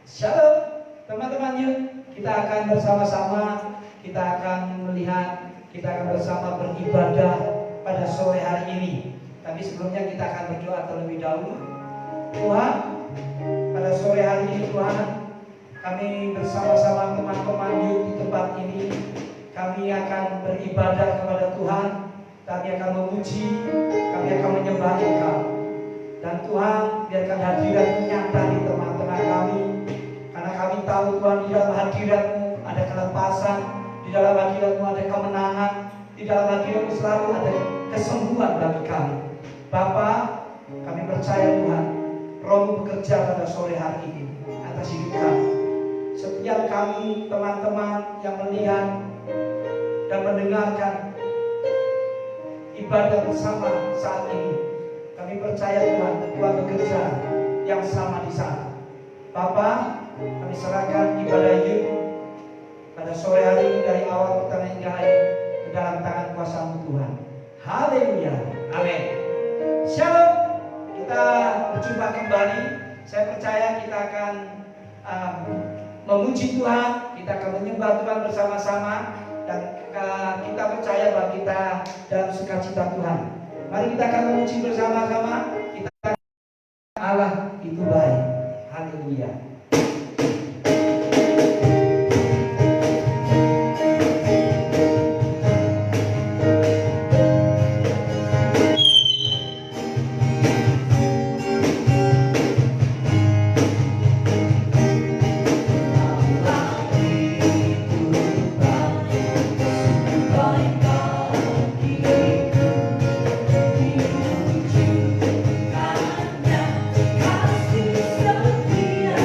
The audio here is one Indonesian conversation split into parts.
Shalom teman-teman, yuk kita akan bersama-sama, kita akan melihat, kita akan bersama beribadah pada sore hari ini. Tapi sebelumnya kita akan berdoa terlebih dahulu. Tuhan, pada sore hari ini Tuhan, kami bersama-sama teman-teman yuk di tempat ini, kami akan beribadah kepada Tuhan. Kami akan memuji, kami akan menyembah Engkau. Dan Tuhan, biarkan hadirat nyata di tengah-tengah kami. Karena kami tahu Tuhan, di dalam hadirat-Mu ada kelepasan, di dalam hadirat-Mu ada kemenangan, di dalam hadirat-Mu selalu ada kesembuhan bagi kami. Bapa, kami percaya Tuhan, Roh-Mu bekerja pada sore hari ini atas hidup kami. Setiap kami teman-teman yang melihat dan mendengarkan ibadah bersama saat ini, kami percaya Tuhan, Tuhan bekerja yang sama di sana. Bapa, kami serahkan ibadah yuk pada sore hari ini dari awal pertama hingga akhir ke dalam tangan kuasa-Mu Tuhan. Haleluya, amin. Shalom, kita berjumpa kembali. Saya percaya kita akan memuji Tuhan, kita akan menyembah Tuhan bersama-sama, dan kita percaya bahwa kita dalam sukacita Tuhan. Mari kita akan memuji bersama-sama. Kita Allah itu baik. Haleluya. Kasih setia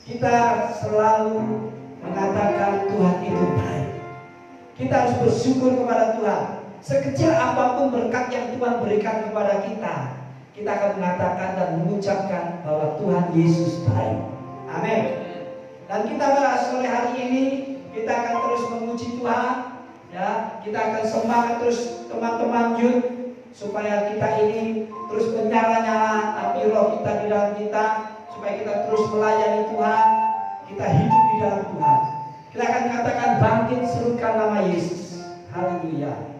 kita selalu mengatakan Tuhan itu baik. Kita harus bersyukur kepada Tuhan. Sekecil apapun berkat yang Tuhan berikan kepada kita, kita akan mengatakan dan mengucapkan bahwa Tuhan Yesus baik. Amin. Dan kita sore hari ini kita akan terus memuji Tuhan, ya. Kita akan semangat terus teman-teman youth, supaya kita ini terus menyala-nyala api roh kita di dalam kita, supaya kita terus melayani Tuhan, kita hidup di dalam Tuhan. Kita akan katakan bangkit serukan nama Yesus. Haleluya.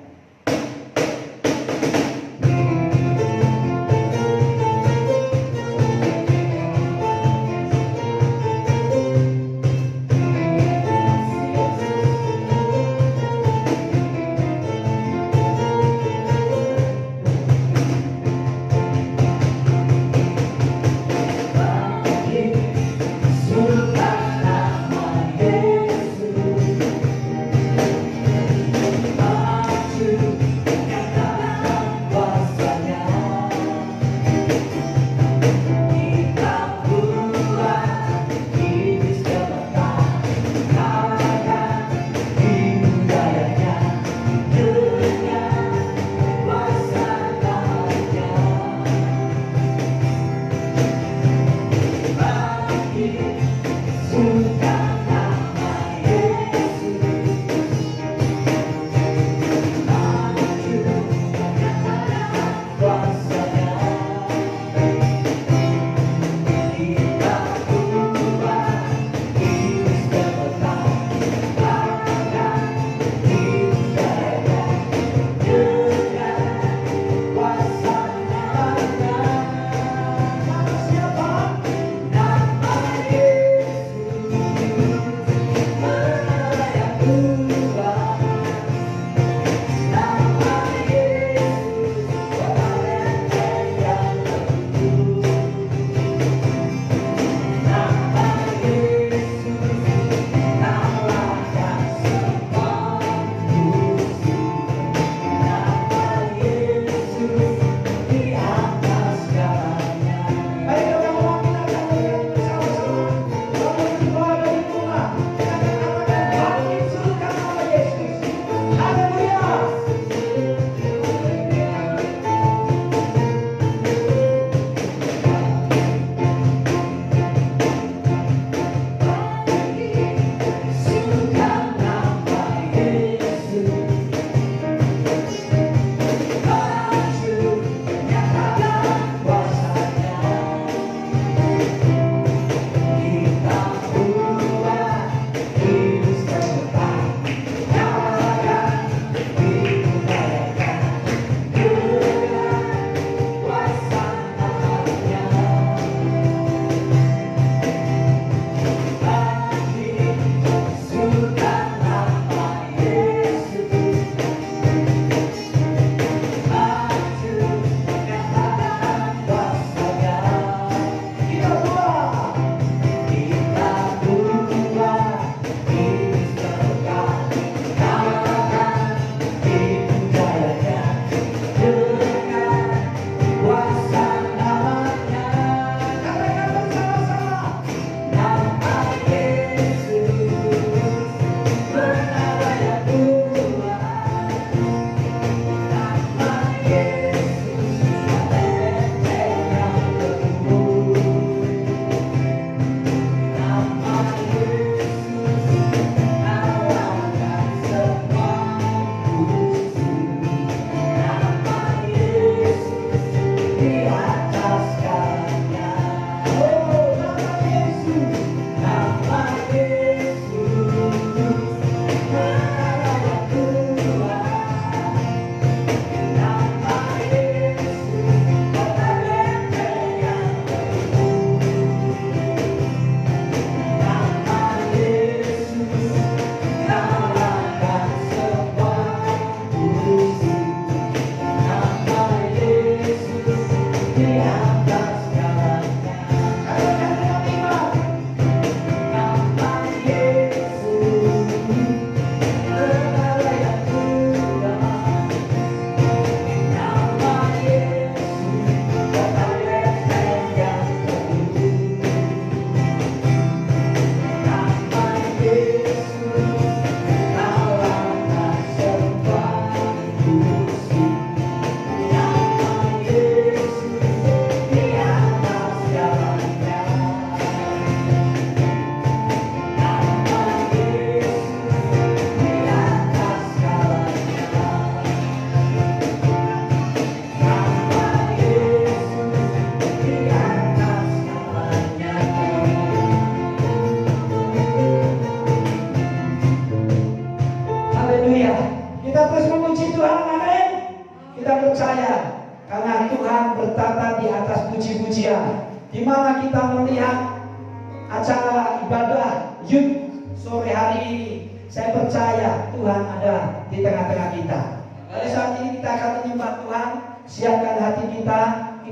tahajud sore hari ini, saya percaya Tuhan ada di tengah-tengah kita. Pada saat ini kita akan menyembah Tuhan. Siapkan hati kita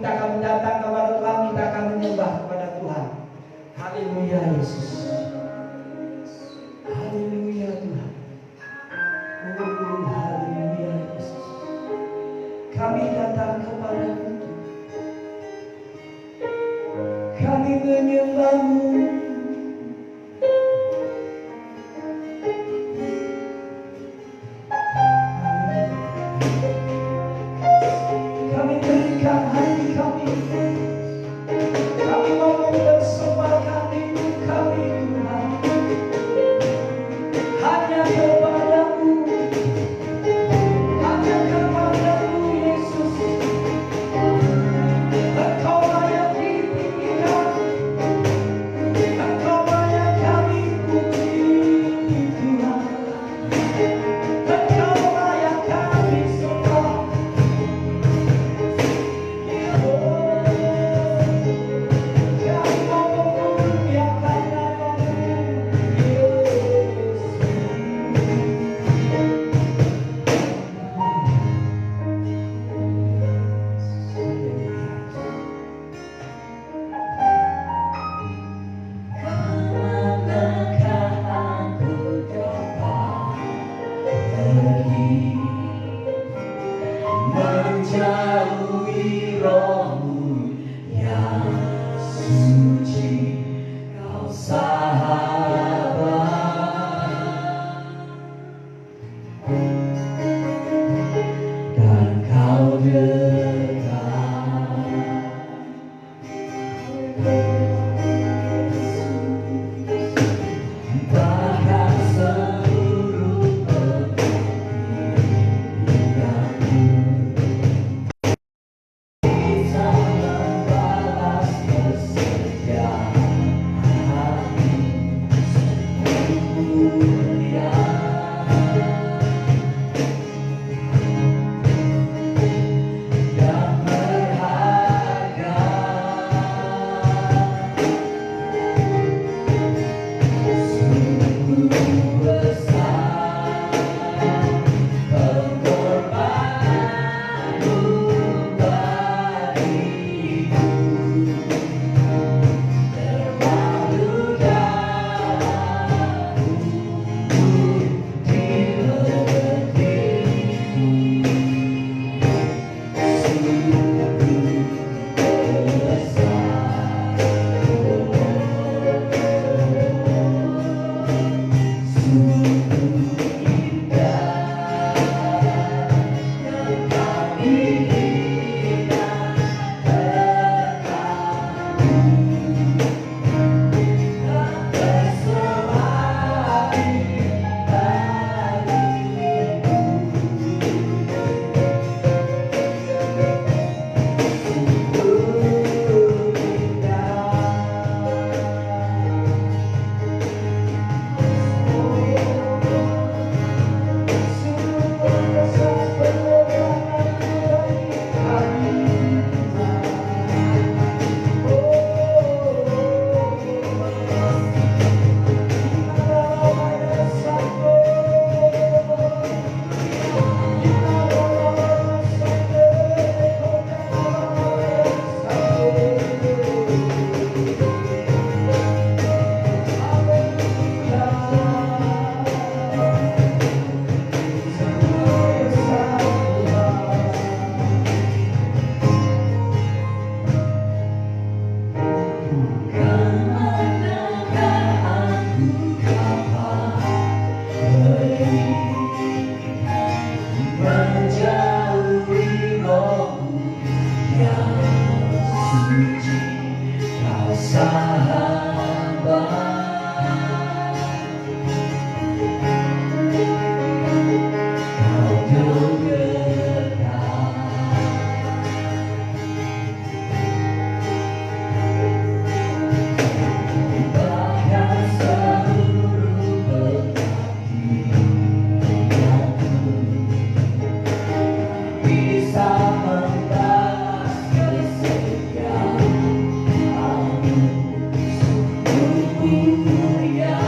akan mendatang kepada Tuhan, kita akan menyembah kepada Tuhan. Haleluya Yesus. Haleluya Tuhan. Oh, haleluya Yesus. Kami datang kepadamu, kami menyembahmu. Kami berikan hati kami, kami mau mempersembahkan hidup kami Tuhan, hanya kepadamu, hanya kepadamu Yesus. Engkau layak ditinggikan, Engkau layak kami puji Tuhan, Engkau layak kami sembah. Menjauhi rohmu yang suci, kau sahabat, dan kau dekat. Bahkan seluruh pemberianmu bisa membalas kesetiaanmu mulia dan berharga. Sungguh besar pengorbananmu bagiku, terlalu jauh dimengerti. Sungguh besar, sungguh indah yang kau inginkan berlaku, tak terselami bagiku. Sungguh menjauhi rohmu yang suci, kau sahabat, kau dekat. Bahkan seluruh pemberianmu bisa membalas kesetiaanmu. Sungguh mulia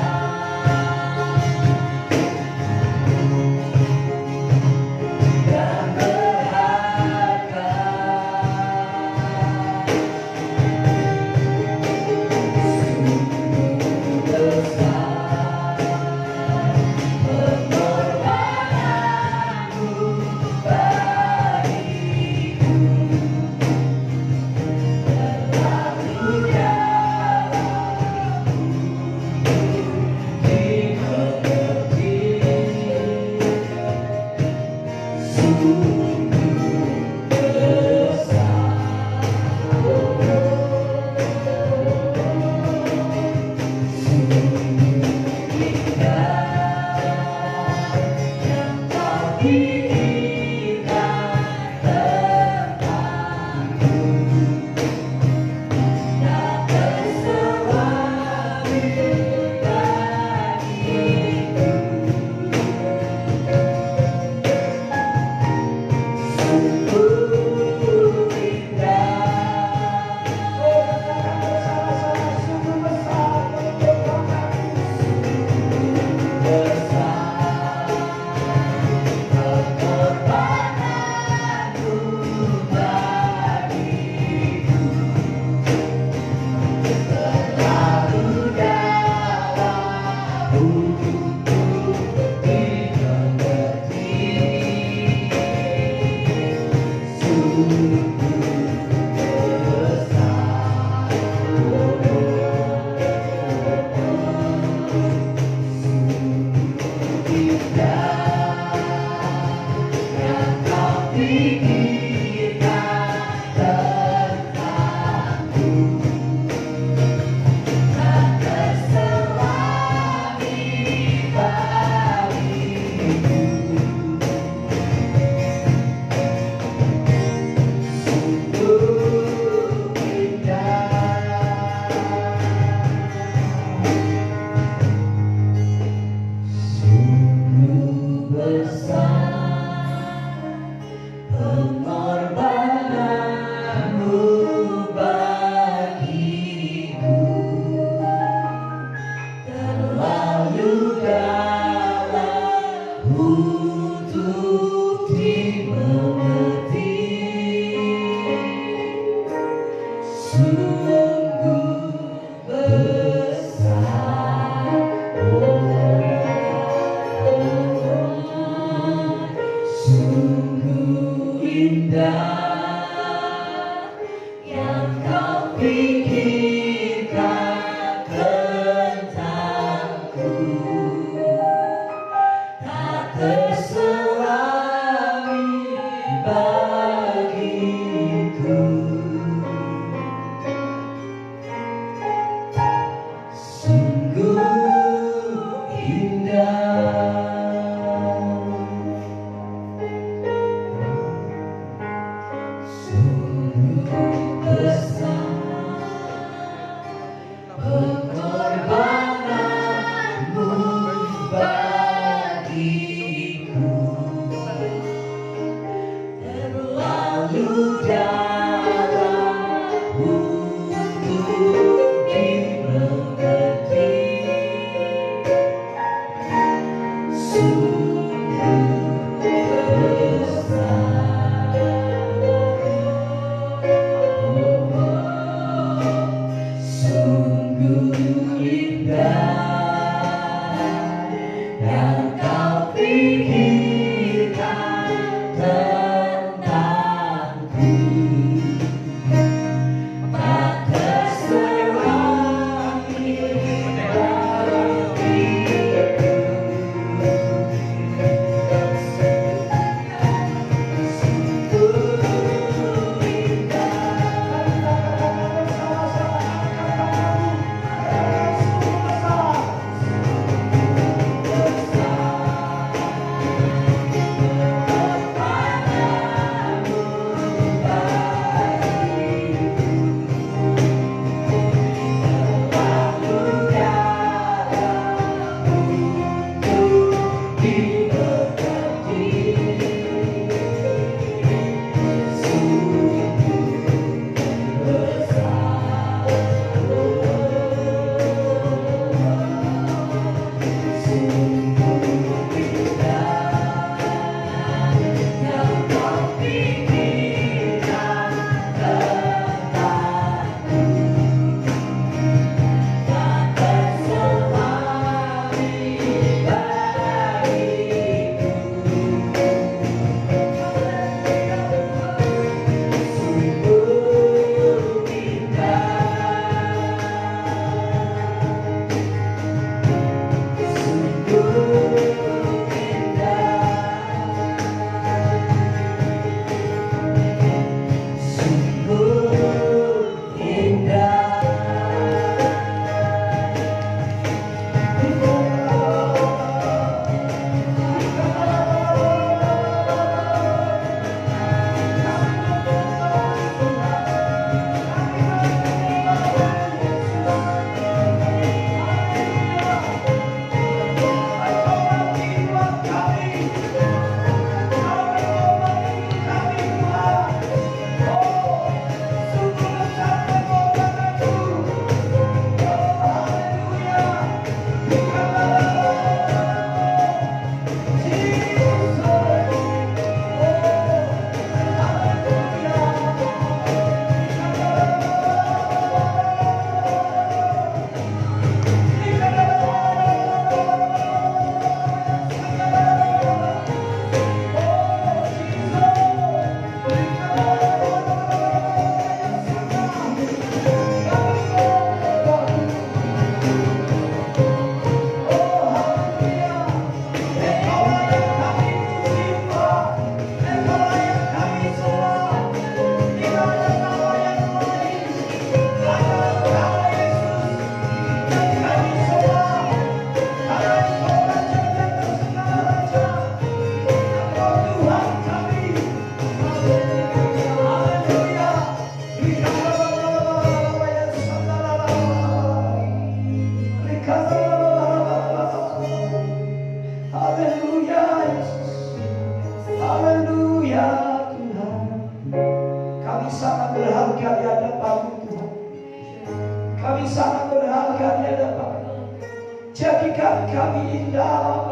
Jadikan kami indah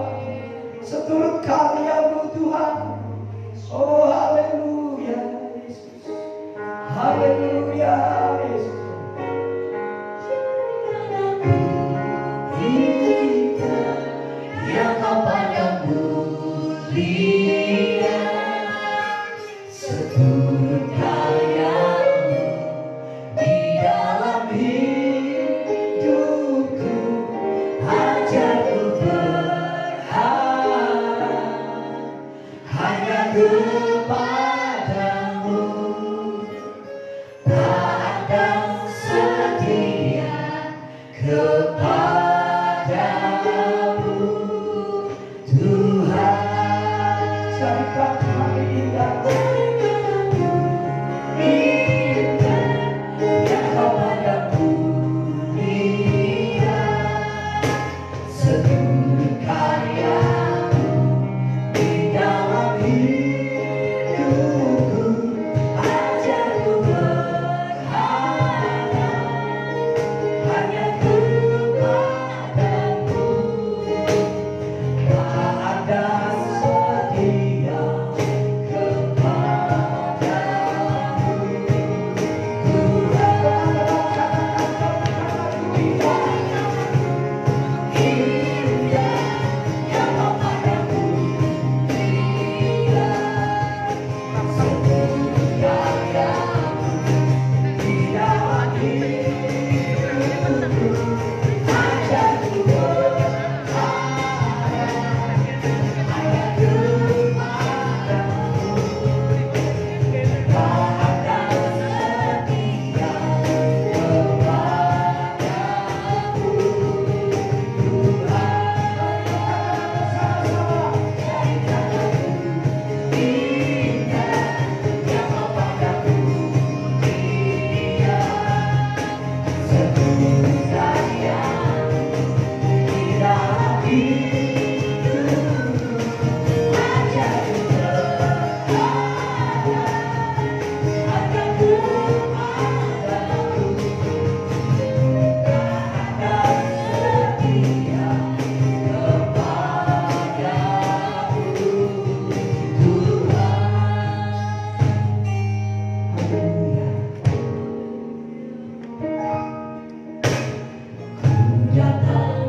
seturut karya-Mu Tuhan. Oh haleluya Yesus, haleluya Yesus. Kita yang Bapa mulia, seturut karya-Mu di dalam hidupku, ajarku berharap hanya kepadamu. Tak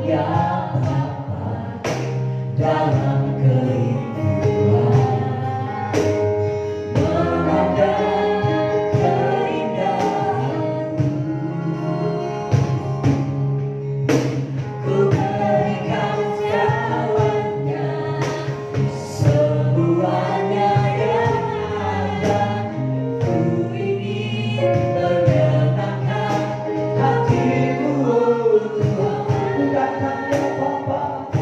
yang apa dalam kehidupan, memandang keindahanmu. Ku berikan segalanya, semuanya yang ada. Ku ingin menyenangkan hatimu, oh Tuhan. Datangnya Bapa,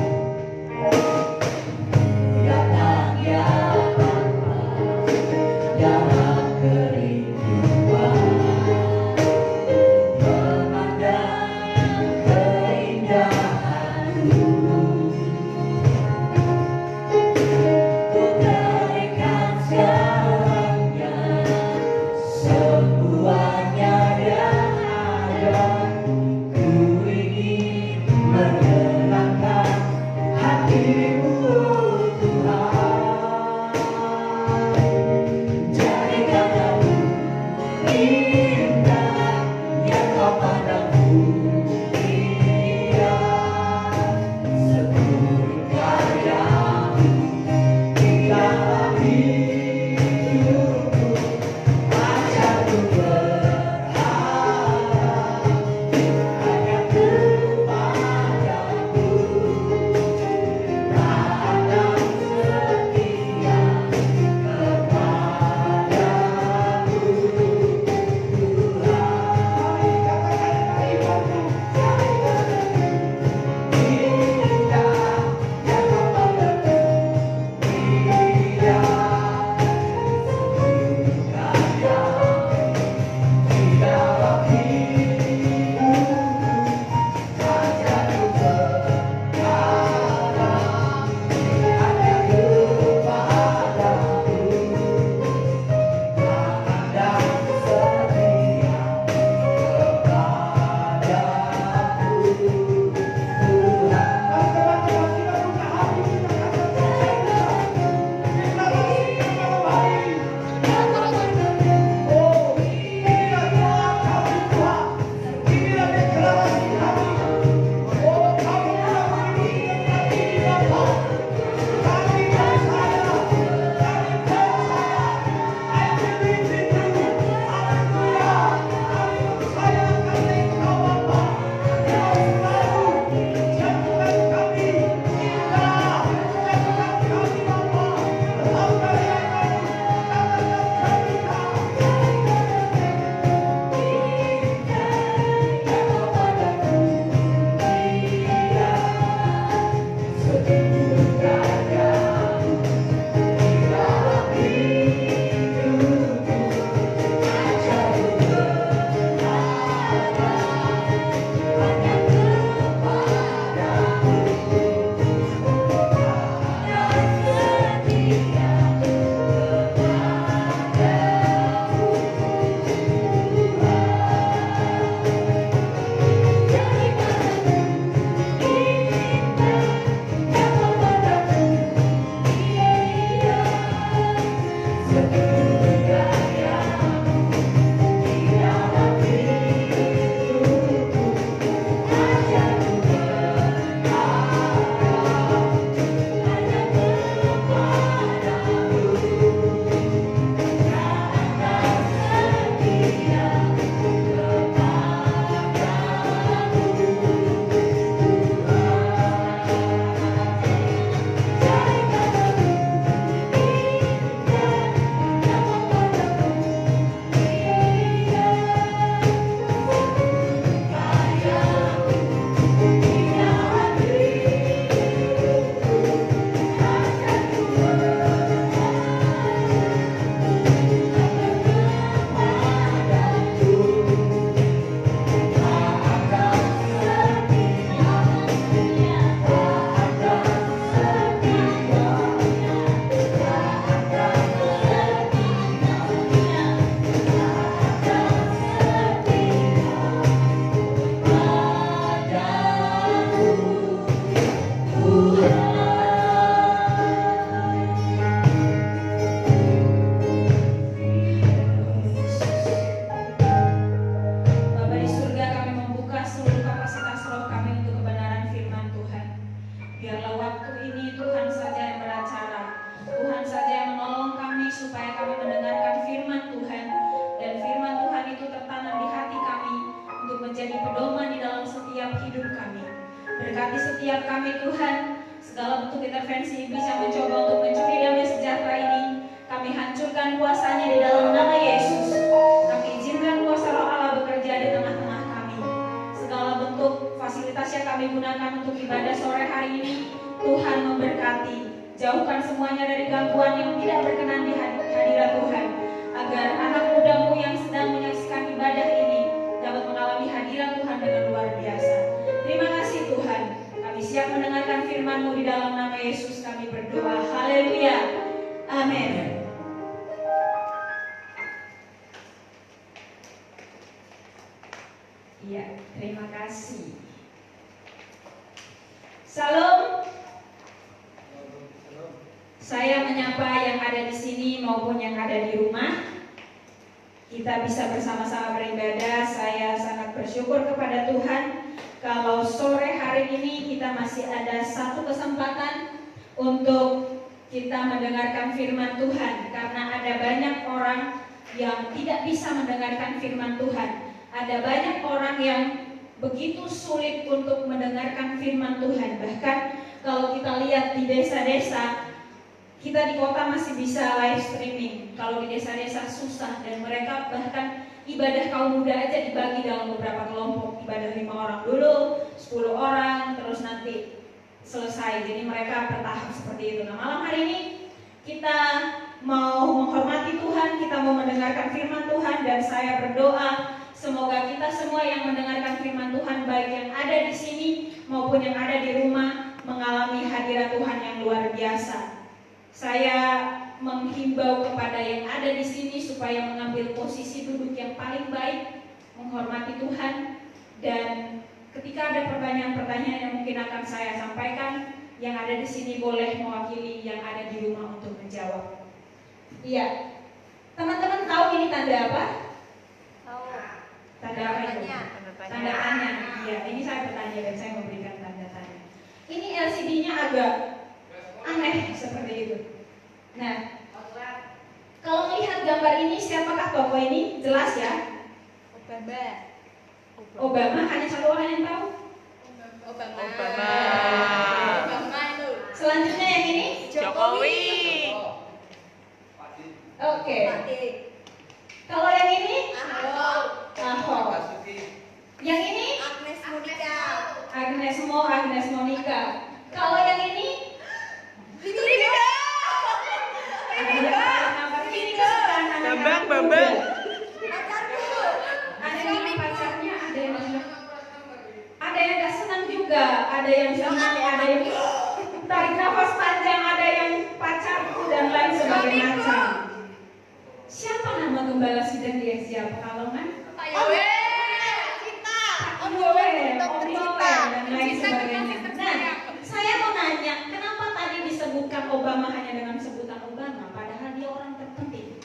Berkati setiap kami Tuhan. Segala bentuk intervensi iblis yang mencoba untuk mencuri damai sejahtera ini, kami hancurkan kuasanya di dalam nama Yesus. Kami izinkan kuasa Roh Allah bekerja di tengah-tengah kami. Segala bentuk fasilitas yang kami gunakan untuk ibadah sore hari ini, Tuhan memberkati. Jauhkan semuanya dari gangguan yang tidak berkenan di hadirat Tuhan, agar anak mudamu yang sedang menyaksikan ibadah ini dapat mengalami hadirat Tuhan dengan luar biasa. Terima kasih Tuhan. Kami siap mendengarkan firman-Mu di dalam nama Yesus kami berdoa. Haleluya. Amin. Iya, terima kasih. Salam. Saya menyapa yang ada di sini maupun yang ada di rumah. Kita bisa bersama-sama beribadah. Saya sangat bersyukur kepada Tuhan kalau sore hari ini kita masih ada satu kesempatan untuk kita mendengarkan firman Tuhan. Karena ada banyak orang yang tidak bisa mendengarkan firman Tuhan. Ada banyak orang yang begitu sulit untuk mendengarkan firman Tuhan. Bahkan kalau kita lihat di desa-desa, kita di kota masih bisa live streaming. Kalau di desa-desa susah, dan mereka bahkan ibadah kaum muda aja dibagi dalam beberapa kelompok. Ibadah 5 orang dulu, 10 orang, terus nanti selesai. Jadi mereka bertahap seperti itu. Nah, malam hari ini kita mau menghormati Tuhan, kita mau mendengarkan firman Tuhan, dan saya berdoa semoga kita semua yang mendengarkan firman Tuhan, baik yang ada di sini maupun yang ada di rumah, mengalami hadirat Tuhan yang luar biasa. Saya menghimbau kepada yang ada di sini supaya mengambil posisi duduk yang paling baik, menghormati Tuhan, dan ketika ada pertanyaan-pertanyaan yang mungkin akan saya sampaikan, yang ada di sini boleh mewakili yang ada di rumah untuk menjawab. Iya, teman-teman tahu ini tanda apa? Tahu. Tanda apa itu? Tanda tanya. Iya, ini saya bertanya dan saya memberikan tanda tanya. Ini LCD-nya agak aneh seperti itu. Nah, kalau melihat gambar ini, siapakah tokoh ini? Jelas ya? Obama, hanya satu orang yang tahu? Obama itu. Selanjutnya yang ini? Jokowi. Oke. Kalau yang ini? Ahok. Ahok. Yang ini? Agnes Monica. Agnes Monica. Kalau yang ini? Bambang. Ada yang pacarnya, ada yang gak senang juga, ada yang senang, ada yang tarik nafas panjang, ada yang pacarku dan lain sebagainya macam. Siapa nama gembala sidang di SDA Pekalongan? Pak Yoel, Om Yoel dan lain sebagainya. Nah, saya mau nanya, kenapa tadi disebutkan Obama hanya dengan sebutan Obama, padahal dia orang terpenting?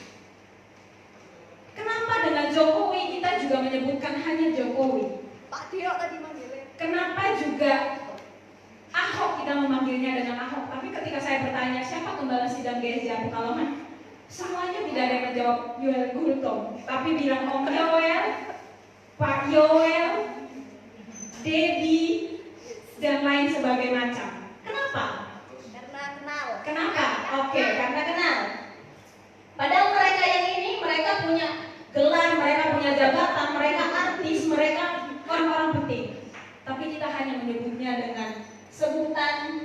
Kenapa dengan Jokowi kita juga menyebutkan hanya Jokowi? Pak Tio tadi manggilnya. Kenapa juga Ahok kita memanggilnya dengan Ahok? Tapi ketika saya bertanya siapa gembala sidang GSJ Pekalongan, semuanya tidak ada yang menjawab Yoel Gultom, tapi bilang Om Yoel, Pak Yoel, Dedi, dan lain sebagainya macam. Kenapa? Karena kenal. Kenapa? Oke, karena kenal. Padahal mereka yang ini, mereka punya gelar, mereka punya jabatan, mereka artis, mereka orang-orang penting. Tapi kita hanya menyebutnya dengan sebutan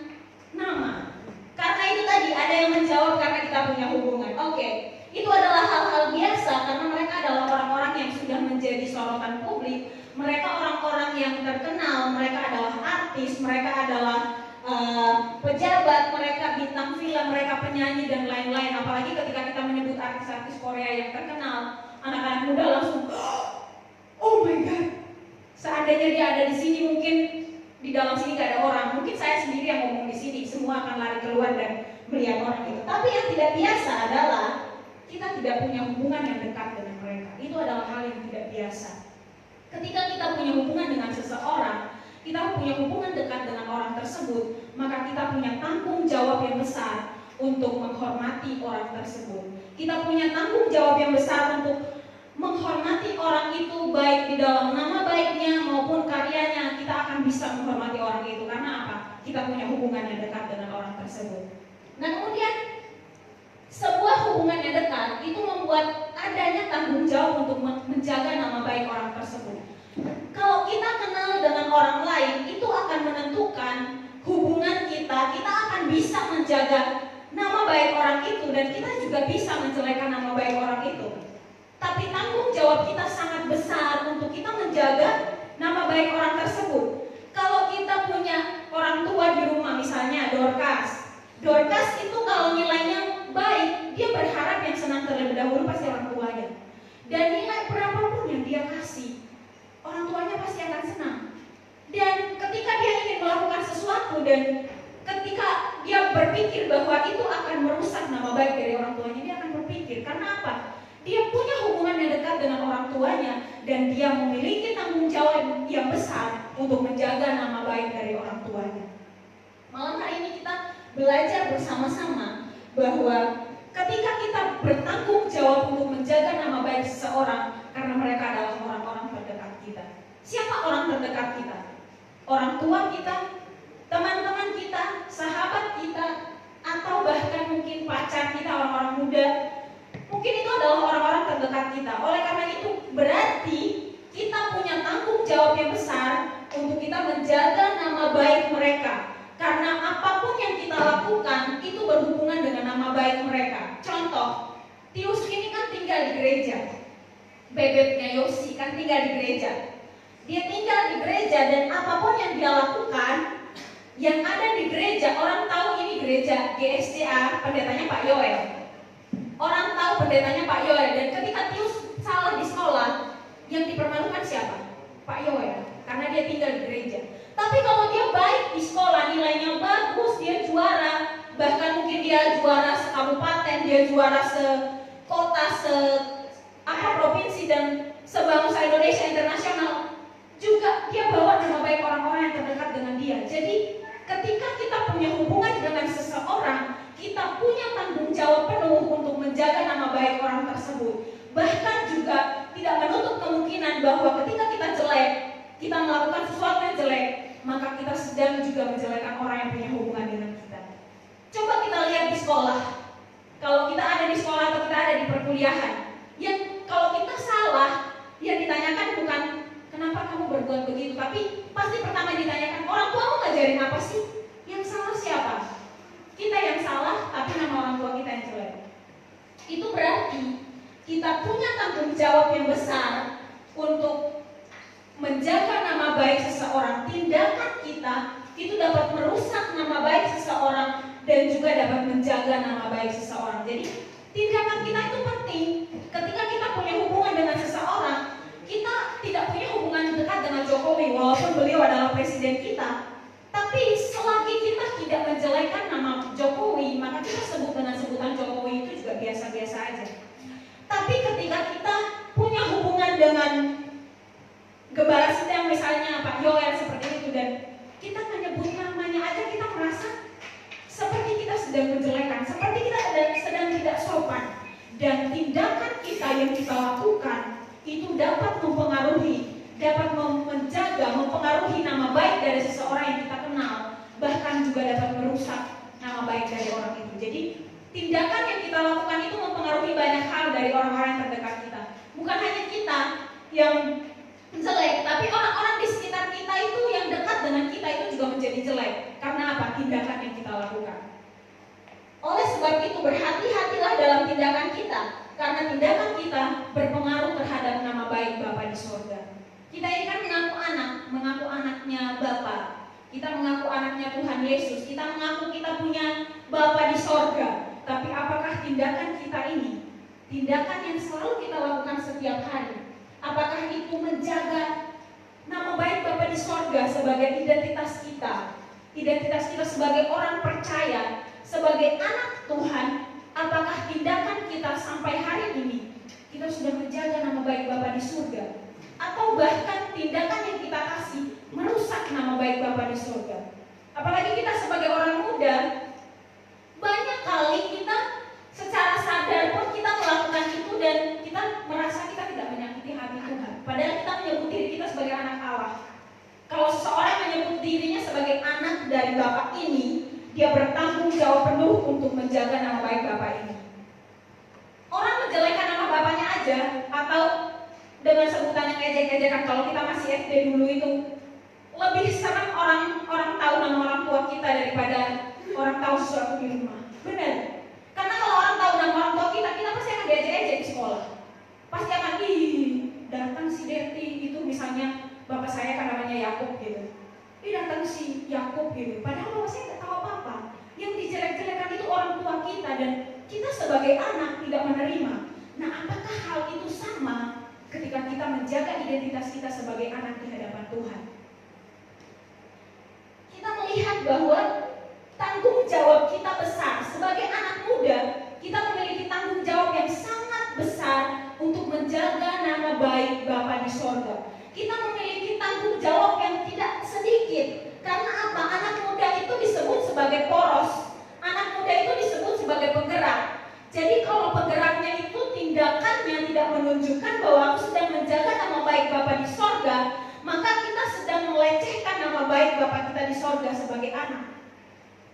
nama. Karena itu tadi ada yang menjawab karena kita punya hubungan. Oke, itu adalah hal-hal biasa karena mereka adalah orang-orang yang sudah menjadi sorotan publik. Mereka orang-orang yang terkenal, mereka adalah artis, mereka adalah pejabat, mereka bintang film, mereka penyanyi dan lain-lain. Apalagi ketika kita menyebut artis-artis Korea yang terkenal, anak-anak muda langsung, oh my god. Seandainya dia ada di sini, mungkin di dalam sini gak ada orang. Mungkin saya sendiri yang ngomong di sini, semua akan lari keluar dan melihat orang itu. Tapi yang tidak biasa adalah kita tidak punya hubungan yang dekat dengan mereka. Itu adalah hal yang tidak biasa. Ketika kita punya hubungan dengan seseorang, kita punya hubungan dekat dengan orang tersebut, maka kita punya tanggung jawab yang besar untuk menghormati orang tersebut. Kita punya tanggung jawab yang besar untuk menghormati orang itu baik di dalam nama baiknya maupun karyanya, kita akan bisa menghormati orang itu. Karena apa? Kita punya hubungan yang dekat dengan orang tersebut. Nah kemudian sebuah hubungan yang dekat itu membuat adanya tanggung jawab untuk menjaga nama baik orang tersebut. Kalau kita kenal dengan orang lain, itu akan menentukan hubungan kita. Kita akan bisa menjaga nama baik orang itu, dan kita juga bisa menjelekan nama baik orang itu. Tapi tanggung jawab kita sangat besar untuk kita menjaga nama baik orang tersebut. Kalau kita punya orang tua di rumah, misalnya Dorcas itu kalau nilainya baik, dia berharap yang senang terlebih dahulu pasti orang tuanya. Dan nilai berapapun yang dia kasih, orang tuanya pasti akan senang. Dan ketika dia ingin melakukan sesuatu dan ketika dia berpikir bahwa itu akan merusak nama baik dari orang tuanya, dia akan berpikir. Karena apa? Dia punya hubungan yang dekat dengan orang tuanya dan dia memiliki tanggung jawab yang besar untuk menjaga nama baik dari orang tuanya. Malam hari ini kita belajar bersama-sama bahwa ketika kita bertanggung jawab untuk menjaga nama baik seseorang, karena mereka adalah orang-orang terdekat kita. Siapa orang terdekat kita? Orang tua kita, teman-teman kita, sahabat kita, atau bahkan mungkin pacar kita, orang-orang muda. Mungkin itu adalah orang-orang terdekat kita. Oleh karena itu berarti kita punya tanggung jawab yang besar untuk kita menjaga nama baik mereka. Karena apapun yang kita lakukan itu berhubungan dengan nama baik mereka. Contoh, Tius ini kan tinggal di gereja. Bebeknya Yosi kan tinggal di gereja. Dia tinggal di gereja dan apapun yang dia lakukan, yang ada di gereja, orang tahu ini gereja GSCA, pendetanya Pak Yoel. Orang tahu pendetanya Pak Yoel, dan ketika Tius salah di sekolah, yang dipermalukan siapa? Pak Yoel, karena dia tinggal di gereja. Tapi kalau dia baik di sekolah, nilainya bagus, dia juara, bahkan mungkin dia juara sekabupaten, dia juara sekota, provinsi dan sebangsa Indonesia internasional, juga dia bawa nama baik orang-orang yang terdekat dengan dia. Jadi ketika kita punya hubungan dengan seseorang, kita punya tanggung jawab penuh untuk menjaga nama baik orang tersebut. Bahkan juga tidak menutup kemungkinan bahwa ketika kita jelek, kita melakukan sesuatu yang jelek, maka kita sedang juga menjelekkan orang yang punya hubungan dengan kita. Coba kita lihat di sekolah. Kalau kita ada di sekolah atau kita ada di perkuliahan, yang kalau kita salah, yang ditanyakan bukan kenapa kamu berbuat begitu, tapi pasti pertama ditanyakan, orang tuamu ngajarin apa sih? Yang salah siapa? Kita yang salah, tapi nama orang tua kita yang jelek. Itu berarti kita punya tanggung jawab yang besar untuk menjaga nama baik seseorang. Tindakan kita itu dapat merusak nama baik seseorang dan juga dapat menjaga nama baik seseorang. Jadi tindakan kita itu penting. Ketika kita punya hubungan dengan seseorang, kita tidak punya hubungan dekat dengan Jokowi walaupun beliau adalah presiden kita. Tapi selagi kita tidak menjelekkan nama Jokowi, maka kita sebut dengan sebutan Jokowi itu juga biasa-biasa aja. Tapi ketika kita punya hubungan dengan Gembala Sinteyong misalnya, Pak Yoel seperti itu, dan kita menyebut namanya aja kita merasa seperti kita sedang menjelekan, seperti kita sedang tidak sopan. Dan tindakan kita yang kita lakukan itu dapat mempengaruhi, dapat menjaga, mempengaruhi nama baik dari seseorang yang kita kenal, bahkan juga dapat merusak nama baik dari orang itu. Jadi tindakan yang kita lakukan itu mempengaruhi banyak hal dari orang-orang yang terdekat kita. Bukan hanya kita yang jelek, tapi orang-orang di sekitar kita itu yang dekat dengan kita itu juga menjadi jelek. Karena apa? Tindakan yang kita lakukan. Oleh sebab itu berhati-hatilah dalam tindakan kita, karena tindakan kita berpengaruh terhadap nama baik Bapa di surga. Kita ini kan mengaku anaknya Bapa. Kita mengaku anaknya Tuhan Yesus. Kita mengaku kita punya Bapa di surga. Tapi apakah tindakan kita ini, tindakan yang selalu kita lakukan setiap hari, apakah itu menjaga nama baik Bapa di surga sebagai identitas kita sebagai orang percaya, sebagai anak Tuhan? Apakah tindakan kita sampai hari ini kita sudah menjaga nama baik Bapa di surga? Atau bahkan tindakan yang kita kasih merusak nama baik Bapa di surga? Apalagi kita sebagai orang muda, banyak kali kita secara sadar pun kita melakukan itu dan kita merasa kita tidak dirinya sebagai anak dari Bapak ini, dia bertanggung jawab penuh untuk menjaga nama baik Bapak ini. Orang menjelekkan nama bapaknya aja, atau dengan sebutan yang ejek-ejekan. Kalau kita masih SD dulu itu lebih senang orang tahu nama orang tua kita daripada orang tahu sesuatu di rumah. Benar? Karena kalau orang tahu nama orang tua kita pasti akan diejek-ejek di sekolah. Pasti akan, datang si Deti itu, misalnya bapak saya kan namanya Yakub gitu. Datang si Yakub gitu. Padahal bapak saya nggak tahu apa-apa. Yang dijelek-jelekan itu orang tua kita, dan kita sebagai anak tidak menerima. Nah, apakah hal itu sama ketika kita menjaga identitas kita sebagai anak di hadapan Tuhan? Kita melihat bahwa tanggung jawab kita besar. Sebagai anak muda, kita memiliki tanggung jawab yang sangat besar untuk menjaga nama baik Bapa di sorga. Kita memiliki tanggung jawab yang tidak sedikit. Karena apa? Anak muda itu disebut sebagai poros. Anak muda itu disebut sebagai penggerak. Jadi kalau penggeraknya itu tindakannya tidak menunjukkan bahwa aku sedang menjaga nama baik Bapa di sorga, maka kita sedang melecehkan nama baik Bapa kita di sorga sebagai anak.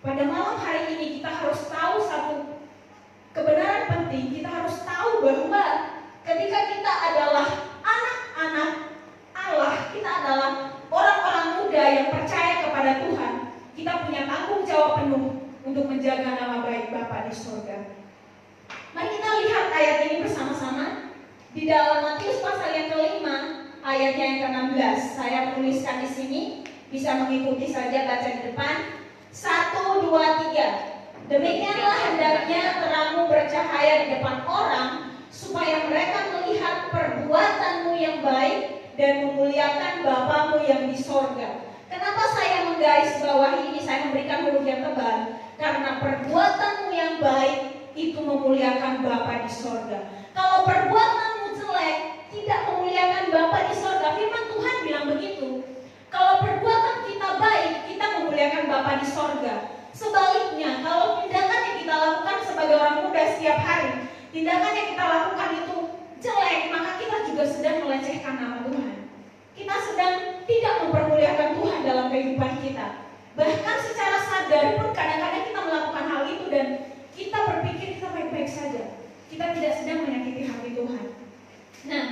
Pada malam hari ini kita harus tahu satu kebenaran penting. Kita harus tahu bahwa ketika kita adalah anak-anak Allah, kita adalah orang-orang muda yang percaya kepada Tuhan, kita punya tanggung jawab penuh untuk menjaga nama baik Bapa di sorga. Mari kita lihat ayat ini bersama-sama di dalam Matius pasal yang ke-5 ayatnya yang ke-16. Saya tuliskan di sini, bisa mengikuti saja, baca di depan. 1, 2, 3. Demikianlah hendaknya terangmu bercahaya di depan orang, supaya mereka melihat perbuatanmu yang baik dan memuliakan Bapamu yang di sorga. Kenapa saya menggarisbawahi ini? Saya memberikan huruf yang tebal. Karena perbuatanmu yang baik itu memuliakan Bapa di sorga. Kalau perbuatanmu jelek, tidak memuliakan Bapa di sorga. Firman Tuhan bilang begitu. Kalau perbuatan kita baik, kita memuliakan Bapa di sorga. Sebaliknya, kalau tindakan yang kita lakukan sebagai orang muda setiap hari, tindakan yang kita lakukan itu jelek, maka kita juga sedang melecehkan nama Tuhan. Kita sedang tidak mempermuliakan Tuhan dalam kehidupan kita. Bahkan secara sadar pun kadang-kadang kita melakukan hal itu dan kita berpikir kita baik-baik saja. Kita tidak sedang menyakiti hati Tuhan. Nah,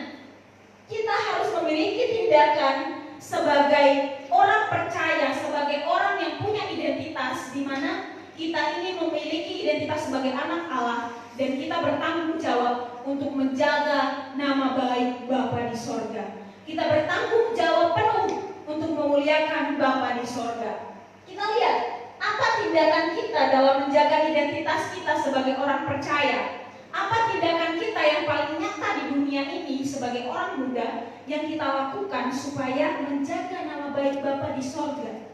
kita harus memiliki tindakan sebagai orang percaya, sebagai orang yang punya identitas, di mana kita ini memiliki identitas sebagai anak Allah, dan kita bertanggung jawab untuk menjaga nama baik Bapa di sorga. Kita bertanggung jawab penuh untuk memuliakan Bapa di sorga. Kita lihat apa tindakan kita dalam menjaga identitas kita sebagai orang percaya. Apa tindakan kita yang paling nyata di dunia ini sebagai orang muda yang kita lakukan supaya menjaga nama baik Bapa di sorga?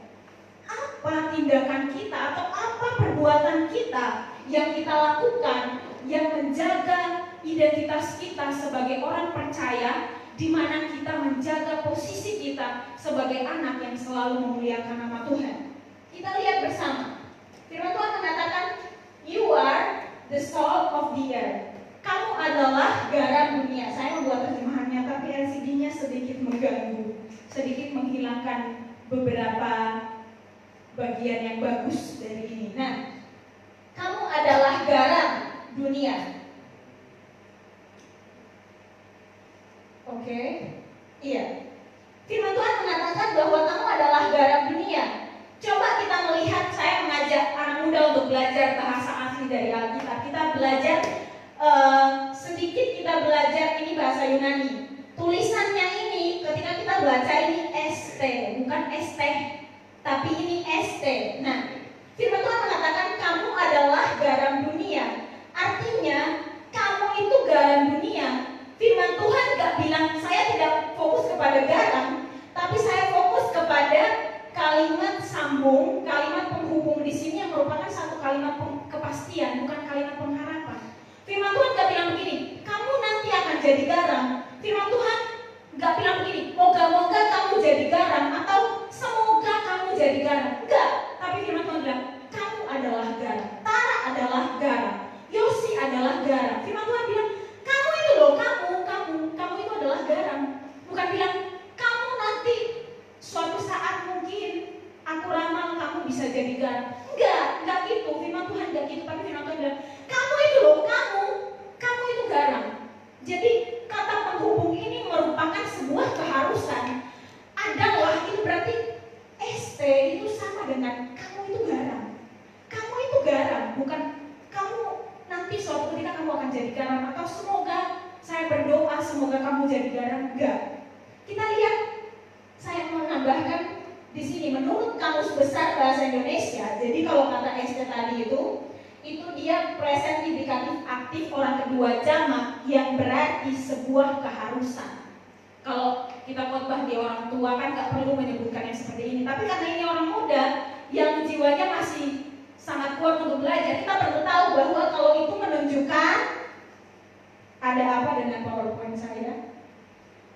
Apa tindakan kita atau apa perbuatan kita yang kita lakukan yang menjaga identitas kita sebagai orang percaya, di mana kita menjaga posisi kita sebagai anak yang selalu memuliakan nama Tuhan? Kita lihat bersama. Firman Tuhan mengatakan, "You are the salt of the earth." Kamu adalah garam dunia. Saya membuat terjemahannya, tapi LCD-nya sedikit mengganggu, sedikit menghilangkan beberapa bagian yang bagus dari ini. Nah, kamu adalah garam dunia. Oke, iya. Firman Tuhan mengatakan bahwa kamu adalah garam dunia. Coba kita melihat, saya mengajak anak muda untuk belajar bahasa asli dari Alkitab. Kita belajar sedikit, kita belajar ini bahasa Yunani. Tulisannya ini ketika kita baca ini ST, bukan ST, tapi ini ST. Nah, firman Tuhan mengatakan kamu adalah garam dunia. Artinya kamu itu garam dunia. Firman Tuhan gak bilang saya tidak fokus kepada garam, tapi saya fokus kepada kalimat sambung, kalimat penghubung di sini yang merupakan satu kalimat kepastian, bukan kalimat pengharapan. Firman Tuhan gak bilang begini, kamu nanti akan jadi garam. Firman Tuhan gak bilang begini, moga-moga kamu jadi garam atau semoga kamu jadi garam. Enggak, tapi firman Tuhan bilang, kamu adalah garam. Tara adalah garam. Yosi adalah garam. Firman Tuhan bilang, kamu itu loh, kamu itu adalah garam. Bukan bilang, kamu nanti suatu saat mungkin bisa jadi garam. Enggak gitu. Firman Tuhan enggak gitu, tapi firman Tuhan bilang, kamu itu loh, kamu itu garam. Jadi kata penghubung ini merupakan sebuah keharusan. Adalah itu berarti ST itu sama dengan kamu itu garam. Kamu itu garam, bukan kamu nanti suatu ketika kamu akan jadi garam, atau semoga saya berdoa semoga kamu jadi garam. Enggak. Kita lihat, saya menambahkan di sini menurut Kamus Besar Bahasa Indonesia. Jadi kalau kata ST tadi itu dia present indikatif aktif orang kedua jamak yang berarti sebuah keharusan. Kalau kita khotbah di orang tua kan nggak perlu menyebutkan yang seperti ini. Tapi karena ini orang muda yang jiwanya masih sangat kuat untuk belajar, kita perlu tahu bahwa kalau itu menunjukkan ada apa dengan PowerPoint saya?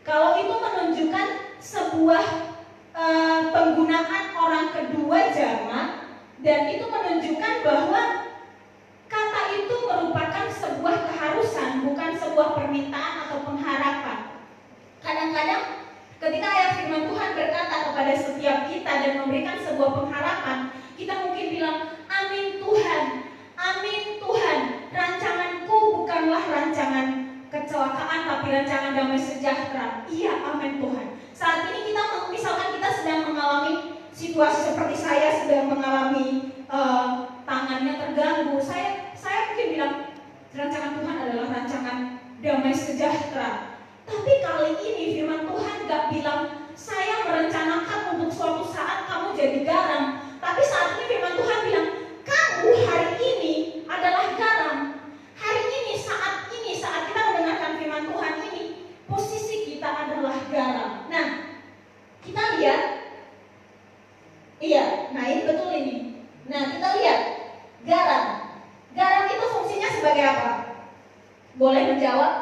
Kalau itu menunjukkan sebuah penggunaan orang kedua jamak, dan itu menunjukkan bahwa kata itu merupakan sebuah keharusan, bukan sebuah permintaan atau pengharapan. Kadang-kadang ketika ayat firman Tuhan berkata kepada setiap kita dan memberikan sebuah pengharapan, kita mungkin bilang, amin Tuhan, rancanganku bukanlah rancangan kecelakaan tapi rancangan damai sejahtera. Iya, amin Tuhan. Saat ini kita misalkan kita sedang mengalami situasi seperti saya sedang mengalami tangannya terganggu, saya mungkin bilang rancangan Tuhan adalah rancangan damai sejahtera. Tapi kali ini firman Tuhan gak bilang saya merencanakan untuk suatu saat kamu jadi garam. Tapi saat ini firman Tuhan bilang kamu hari ini adalah garam. Hari ini saat kita mendengarkan firman Tuhan ini, posisi kita adalah garam. Nah, kita lihat, iya, nah ini betul ini. Nah, kita lihat garam. Garam itu fungsinya sebagai apa? Boleh menjawab?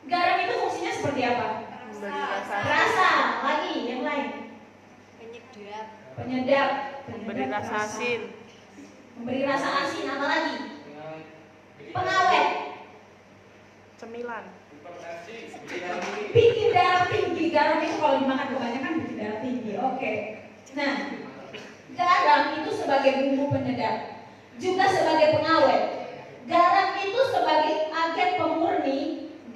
Garam itu fungsinya seperti apa? Rasa. Lagi yang lain. Penyedap. Memberi rasa asin. Memberi rasa asin. Apa lagi? Pengawet. Cemilan. Bikin darah tinggi. Garam itu kalau dimakan kebanyakan bikin darah tinggi. Oke. Nah, garam itu sebagai bumbu penyedap, juga sebagai pengawet. Garam itu sebagai agen pemurni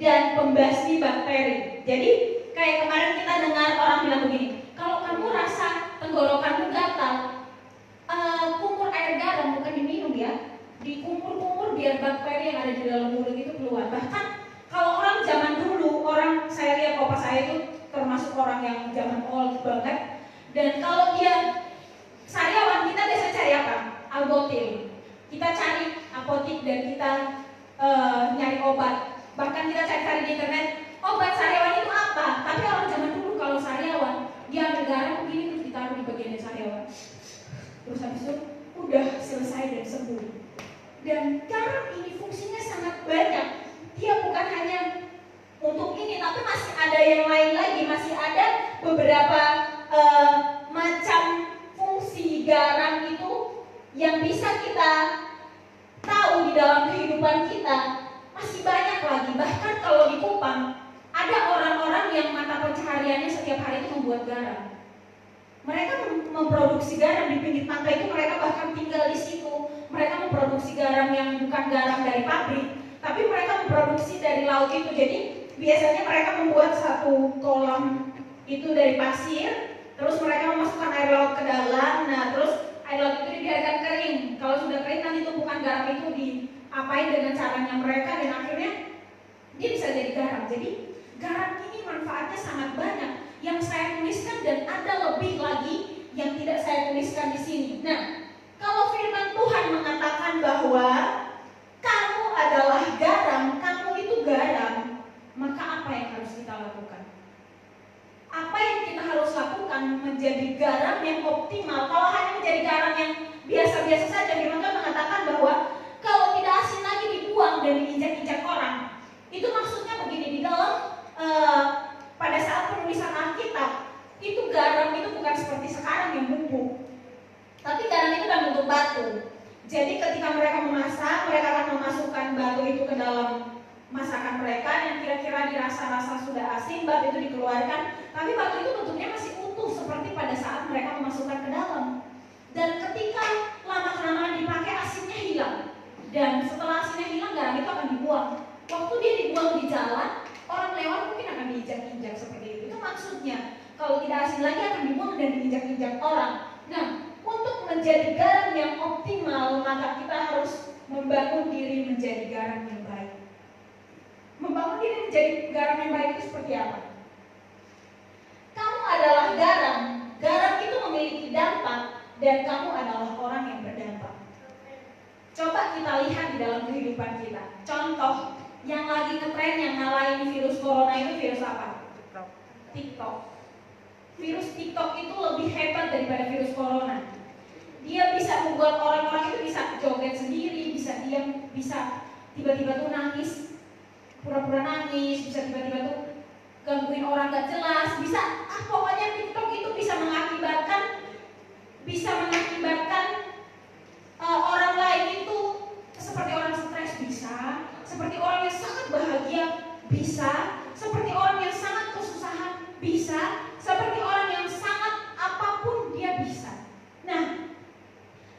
dan pembasmi bakteri. Jadi kayak kemarin kita dengar orang bilang begini, kalau kamu rasa tenggorokanmu gatal, kumur air garam, bukan diminum ya, dikumur-kumur biar bakteri yang ada di dalam mulut itu keluar. Bahkan kalau orang zaman dulu, saya lihat opa saya itu termasuk orang yang zaman old banget, dan kalau dia sariawan, kita biasanya cari apa? Albotil. Kita cari apotik dan kita nyari obat. Bahkan kita cari-cari di internet, obat sariawan itu apa? Tapi orang zaman dulu kalau sariawan, dia ambil garam begini terus ditaruh di bagian sariawan. Terus habis itu udah selesai dan sembuh. Dan garam ini fungsinya sangat banyak. Dia bukan hanya untuk ini, tapi masih ada yang lain lagi. Masih ada beberapa macam fungsi garam itu yang bisa kita tahu di dalam kehidupan kita. Masih banyak lagi. Bahkan kalau di Kupang ada orang-orang yang mata pencahariannya setiap hari itu membuat garam. Mereka memproduksi garam di pinggir pantai itu, mereka bahkan tinggal di situ. Mereka memproduksi garam yang bukan garam dari pabrik, tapi mereka memproduksi dari laut itu. Jadi biasanya mereka membuat satu kolam itu dari pasir, terus mereka memasukkan air laut ke dalam. Nah, terus air laut itu dibiarkan kering. Kalau sudah kering, nanti tumpukan garam itu diapain dengan caranya mereka, dan akhirnya dia bisa jadi garam. Jadi garam ini manfaatnya sangat banyak yang saya tuliskan, dan ada lebih lagi yang tidak saya tuliskan di sini. Nah, kalau firman Tuhan mengatakan bahwa kamu adalah garam, kamu itu garam, maka apa yang harus kita lakukan? Apa yang kita harus lakukan menjadi garam yang optimal? Kalau hanya menjadi garam yang biasa-biasa saja, firman Tuhan mengatakan bahwa kalau tidak asin lagi dibuang dan diinjak-injak orang. Itu maksudnya begini, di dalam pada saat penulisan Alkitab, itu garam itu bukan seperti sekarang yang bubuk, tapi garam itu dalam bentuk batu. Jadi ketika mereka memasak, mereka akan memasukkan batu itu ke dalam masakan mereka yang kira-kira dirasa-rasa sudah asin, batu itu dikeluarkan, tapi batu itu bentuknya masih utuh seperti pada saat mereka memasukkan ke dalam. Dan ketika menjadi garam yang optimal, maka kita harus membangun diri menjadi garam yang baik. Membangun diri menjadi garam yang baik itu seperti apa? Kamu adalah garam. Garam itu memiliki dampak dan kamu adalah orang yang berdampak. Coba kita lihat di dalam kehidupan kita. Contoh, yang lagi ngetren yang ngalahin virus corona itu virus apa? TikTok. Virus TikTok itu lebih hebat daripada virus corona. Dia bisa membuat orang-orang itu bisa joget sendiri, bisa diam, bisa tiba-tiba tuh nangis, pura-pura nangis, bisa tiba-tiba tuh gangguin orang gak jelas, bisa pokoknya TikTok itu bisa mengakibatkan orang lain itu seperti orang stres bisa, seperti orang yang sangat bahagia bisa, seperti orang yang sangat kesusahan bisa, seperti orang yang sangat apapun dia bisa. Nah,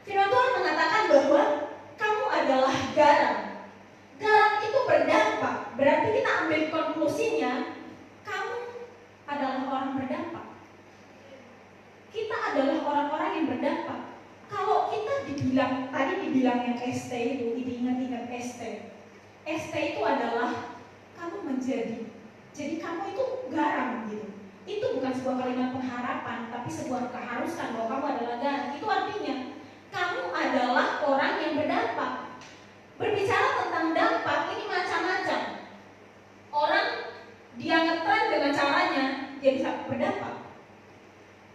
firman Tuhan mengatakan bahwa kamu adalah garam. Garam itu berdampak. Berarti kita ambil konklusinya, kamu adalah orang berdampak. Kita adalah orang-orang yang berdampak. Kalau kita dibilang, tadi dibilang yang ST itu, ingat ST. ST itu adalah kamu menjadi. Jadi kamu itu garam gitu. Itu bukan sebuah kalimat pengharapan, tapi sebuah keharusan bahwa kamu adalah garam. Itu artinya kamu adalah orang yang berdampak. Berbicara tentang dampak ini macam-macam. Orang dia ngetren dengan caranya dia bisa berdampak.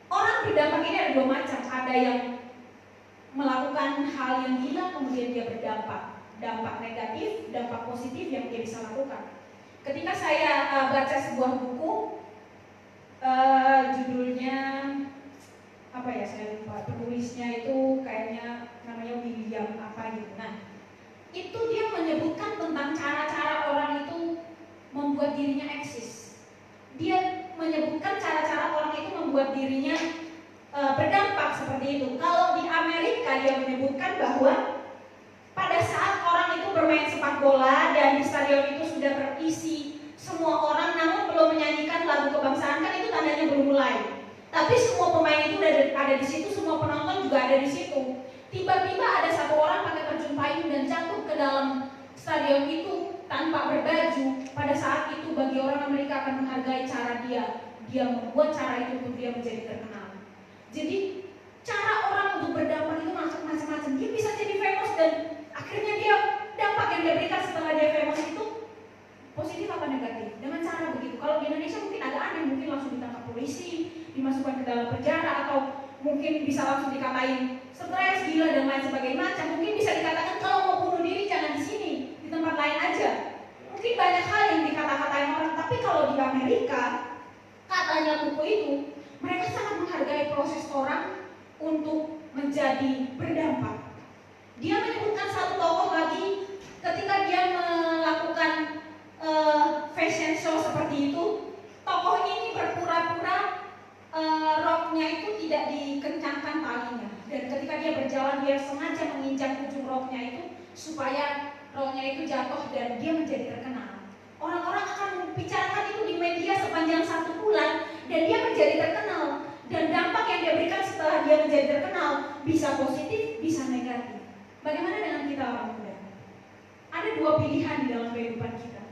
Orang berdampak ini ada dua macam. Ada yang melakukan hal yang gila kemudian dia berdampak. Dampak negatif, dampak positif yang dia bisa lakukan. Ketika saya baca sebuah buku, judulnya apa ya, saya lupa, penulisnya itu kayaknya namanya William apa gitu. Nah, itu dia menyebutkan tentang cara-cara orang itu membuat dirinya eksis. Dia menyebutkan cara-cara orang itu membuat dirinya berdampak seperti itu. Kalau di Amerika dia menyebutkan bahwa pada saat orang itu bermain sepak bola dan di stadion itu sudah terisi semua orang namun belum menyanyikan lagu kebangsaan, kan itu tandanya belum mulai. Tapi semua pemain itu ada di situ, semua penonton juga ada di situ. Tiba-tiba ada satu orang pakai baju payung dan jatuh ke dalam stadion itu tanpa berbaju. Pada saat itu bagi orang Amerika akan menghargai cara dia membuat cara itu untuk dia menjadi terkenal. Jadi cara orang untuk berdampak itu macam-macam. Dia bisa jadi famous dan akhirnya dia dampak yang dia berikan setelah dia famous itu positif apa negatif? Dengan cara begitu. Kalau di Indonesia mungkin agak aneh, mungkin langsung ditangkap polisi, dimasukkan ke dalam penjara, atau mungkin bisa langsung dikatain stres, gila dan lain sebagainya macam. Mungkin bisa dikatakan kalau mau bunuh diri jangan di sini, di tempat lain aja. Mungkin banyak hal yang dikata-katain orang. Tapi kalau di Amerika, katanya buku itu, mereka sangat menghargai proses orang untuk menjadi berdampak. Dia menyebutkan satu tokoh lagi ketika dia melakukan fashion show seperti itu. Tokoh ini berpura-pura roknya itu tidak dikencangkan talinya, dan ketika dia berjalan dia sengaja menginjak ujung roknya itu supaya roknya itu jatuh dan dia menjadi terkenal. Orang-orang akan membicarakan itu di media sepanjang 1 bulan dan dia menjadi terkenal. Dan dampak yang dia berikan setelah dia menjadi terkenal bisa positif, bisa negatif. Bagaimana dengan kita orang muda? Ada dua pilihan di dalam kehidupan kita.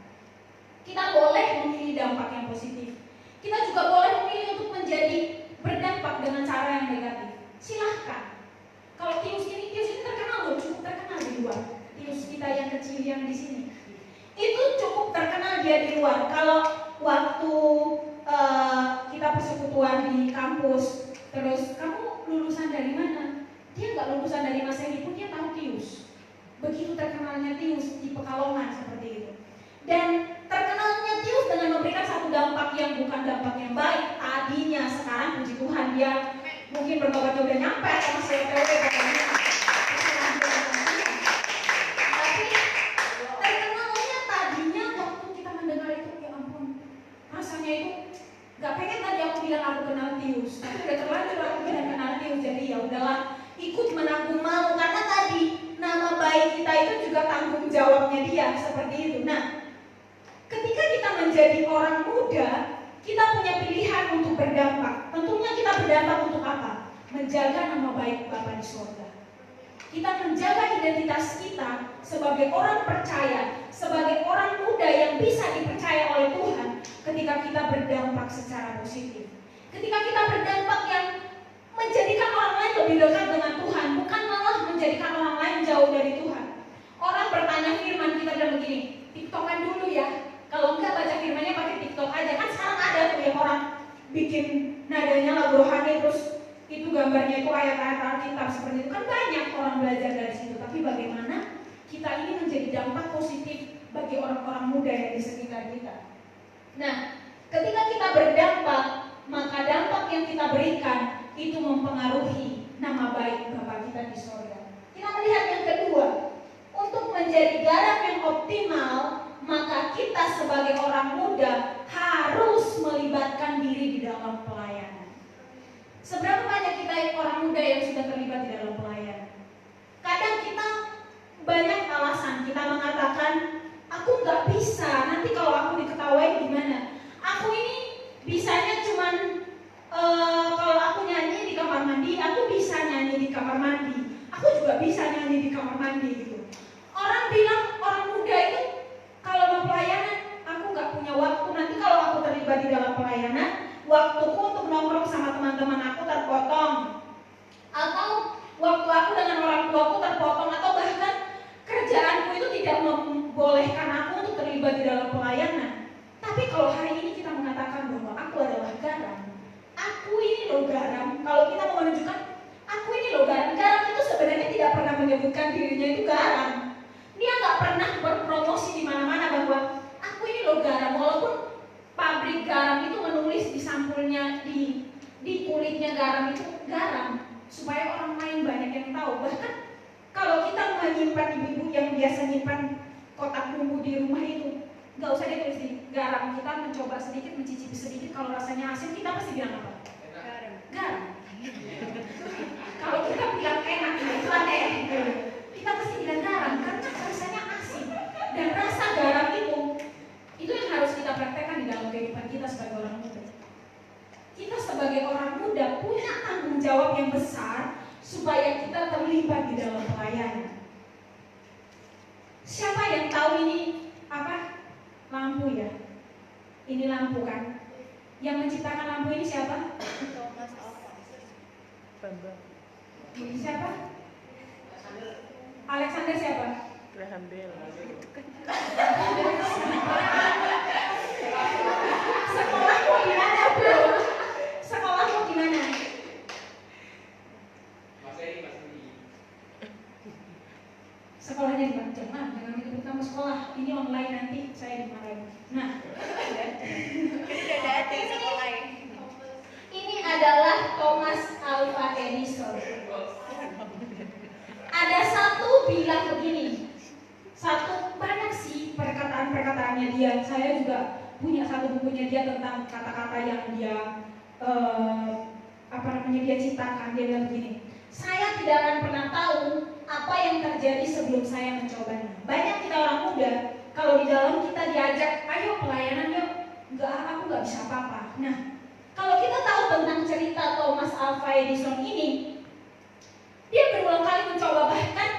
Kita boleh memilih dampak yang positif. Kita juga boleh memilih untuk menjadi berdampak dengan cara yang negatif. Silahkan. Kalau Tius ini terkenal loh, cukup terkenal di luar. Tius kita yang kecil yang di sini, itu cukup terkenal dia di luar. Kalau waktu kita persekutuan di kampus, terus kamu lulusan dari mana? Dia nggak lulusan dari Masehi pun dia tahu Tius. Begitu terkenalnya Tius di Pekalongan seperti itu. Dan terkenalnya Tius dengan memberikan satu dampak yang bukan dampak yang baik tadinya. Sekarang puji Tuhan dia mungkin bertobatnya udah nyampe sama CTW pokoknya. Tapi terkenalnya tadinya waktu kita mendengar itu, ya ampun, rasanya itu gak pengen tadi aku bilang aku kenal Tius, tapi udah terlanjur aku bilang kenal Tius. Jadi ya udahlah, ikut menanggung malu karena tadi nama baik kita itu juga tanggung jawabnya dia seperti itu. Nah, ketika kita menjadi orang muda, kita punya pilihan untuk berdampak. Tentunya kita berdampak untuk apa? menjaga nama baik Bapa di surga. Kita menjaga identitas kita sebagai orang percaya, sebagai orang muda yang bisa dipercaya oleh Tuhan ketika kita berdampak secara positif. Ketika kita berdampak yang menjadikan orang lain lebih dekat dengan Tuhan, bukan malah menjadikan orang lain jauh dari Tuhan. Orang bertanya firman, kita bilang begini, TikTokan dulu ya. Kalau enggak baca firmannya pakai TikTok aja. Kan sekarang ada tuh yang orang bikin nadanya lagu rohani terus itu gambarnya itu ayat-ayat Alkitab seperti itu. Kan banyak orang belajar dari situ. Tapi bagaimana kita ini menjadi dampak positif bagi orang-orang muda yang di sekitar kita. Nah, ketika kita berdampak, maka dampak yang kita berikan itu mempengaruhi nama baik Bapa kita di surga. Kita melihat yang kedua, untuk menjadi garam yang optimal, maka kita sebagai orang muda harus melibatkan diri di dalam pelayanan. Seberapa banyak kita orang muda yang sudah terlibat di dalam pelayanan? Kadang kita banyak alasan, kita mengatakan, aku nggak bisa, nanti kalau aku diketawain gimana? Aku ini bisanya cuman kalau aku nyanyi di kamar mandi, aku bisa nyanyi di kamar mandi. Aku juga bisa nyanyi di kamar mandi gitu. Orang bilang orang muda itu kalau mau pelayanan, aku nggak punya waktu. Nanti kalau aku terlibat di dalam pelayanan, waktuku untuk nongkrong sama teman-teman aku terpotong, atau waktu aku dengan orang tuaku terpotong, atau bahkan kerjaanku itu tidak membolehkan aku untuk terlibat di dalam pelayanan. Tapi kalau hari ini kita mengatakan bahwa aku adalah garam, aku ini loh garam. Kalau kita mau menunjukkan aku ini loh garam, garam itu sebenarnya tidak pernah menyebutkan dirinya itu garam. Dia nggak pernah berpromosi di mana-mana bahwa aku ini loh garam. Walaupun pabrik garam itu menulis di sampulnya, di kulitnya garam itu garam, supaya orang lain banyak yang tahu. Bahkan kalau kita menyimpan, ibu-ibu yang biasa nyimpan kotak bumbu di rumah itu, nggak usah ditulis di garam. Kita mencoba sedikit, mencicipi sedikit, kalau rasanya asin kita pasti bilang apa? Garam. Kalau kita bilang enak, itu aneh. Kita pasti bilang garam karena rasanya asin. Dan rasa garam itu yang harus kita praktekkan di dalam kehidupan kita sebagai orang muda. Kita sebagai orang muda punya tanggung jawab yang besar supaya kita terlibat di dalam pelayanan. Siapa yang tahu ini apa? Lampu ya. Ini lampu kan? Yang menciptakan lampu ini siapa? Thomas Alva. Bambang. Ini siapa? Alexander siapa? Graham Bell. Sekolahmu di mana, Bro? Sekolahmu di mana? Sekolahnya di mana? Jangan menyebut nama sekolah. Ini online nanti saya dimarahin. Nah, ini adalah Thomas Alva Edison. Ada satu bilang begini, satu banyak sih perkataan-perkataannya dia. Saya juga punya satu bukunya dia tentang kata-kata yang dia dia ciptakan. Dia bilang begini, saya tidak akan pernah tahu apa yang terjadi sebelum saya mencobanya. Banyak kita orang muda, kalau di dalam kita diajak, ayo pelayanan yuk, aku nggak bisa apa-apa. Nah, kalau kita tahu tentang cerita Thomas Alva Edison ini, dia berulang kali mencoba, bahkan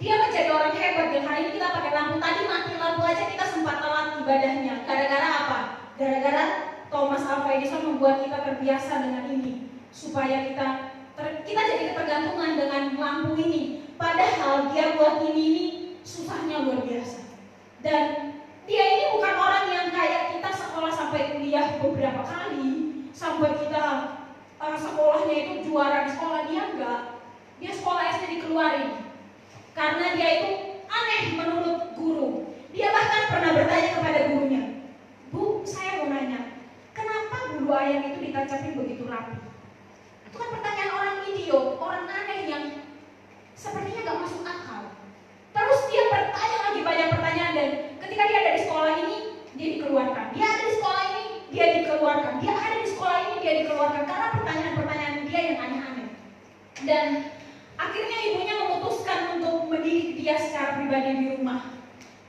dia menjadi orang hebat. Yang hari ini kita pakai lampu, tadi mati lampu aja kita sempat telat ibadahnya. Gara-gara apa? Gara-gara Thomas Alva Edison membuat kita terbiasa dengan ini, supaya kita jadi ketergantungan dengan lampu ini. Padahal dia buat ini susahnya luar biasa. Dan dia ini bukan orang yang kayak kita sekolah sampai kuliah beberapa kali, sampai kita sekolahnya itu juara di sekolah. Dia enggak. Dia sekolah SD dikeluarin karena dia itu aneh menurut guru. Dia bahkan pernah bertanya kepada gurunya, Bu, saya mau nanya, kenapa bulu ayam itu ditacapin begitu rapi? Itu kan pertanyaan orang idiot, orang aneh yang sepertinya gak masuk akal. Terus dia bertanya lagi banyak pertanyaan, dan ketika dia ada di sekolah ini, dia dikeluarkan. Dia ada di sekolah ini, dia dikeluarkan. Dia ada di sekolah ini, dia dikeluarkan karena pertanyaan-pertanyaan dia yang aneh-aneh. Dan akhirnya ibunya memutuskan untuk mendidik dia secara pribadi di rumah.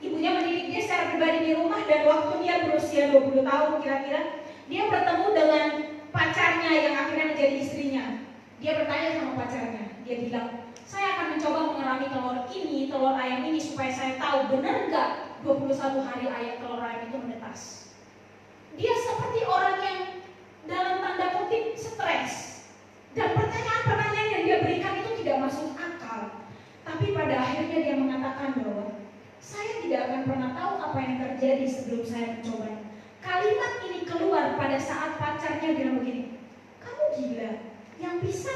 Ibunya mendidik dia secara pribadi di rumah, dan waktu dia berusia 20 tahun kira-kira, dia bertemu dengan pacarnya yang akhirnya menjadi istrinya. Dia bertanya sama pacarnya, dia bilang, saya akan mencoba mengerami telur ayam ini supaya saya tahu benar nggak 21 hari telur ayam itu menetas. Dia seperti orang yang dalam tanda kutip stres, dan pertanyaan-pertanyaan yang dia berikan itu tidak masuk akal. Tapi pada akhirnya dia mengatakan bahwa saya tidak akan pernah tahu apa yang terjadi sebelum saya mencoba. Kalimat ini keluar pada saat pacarnya bilang begini, kamu gila, yang bisa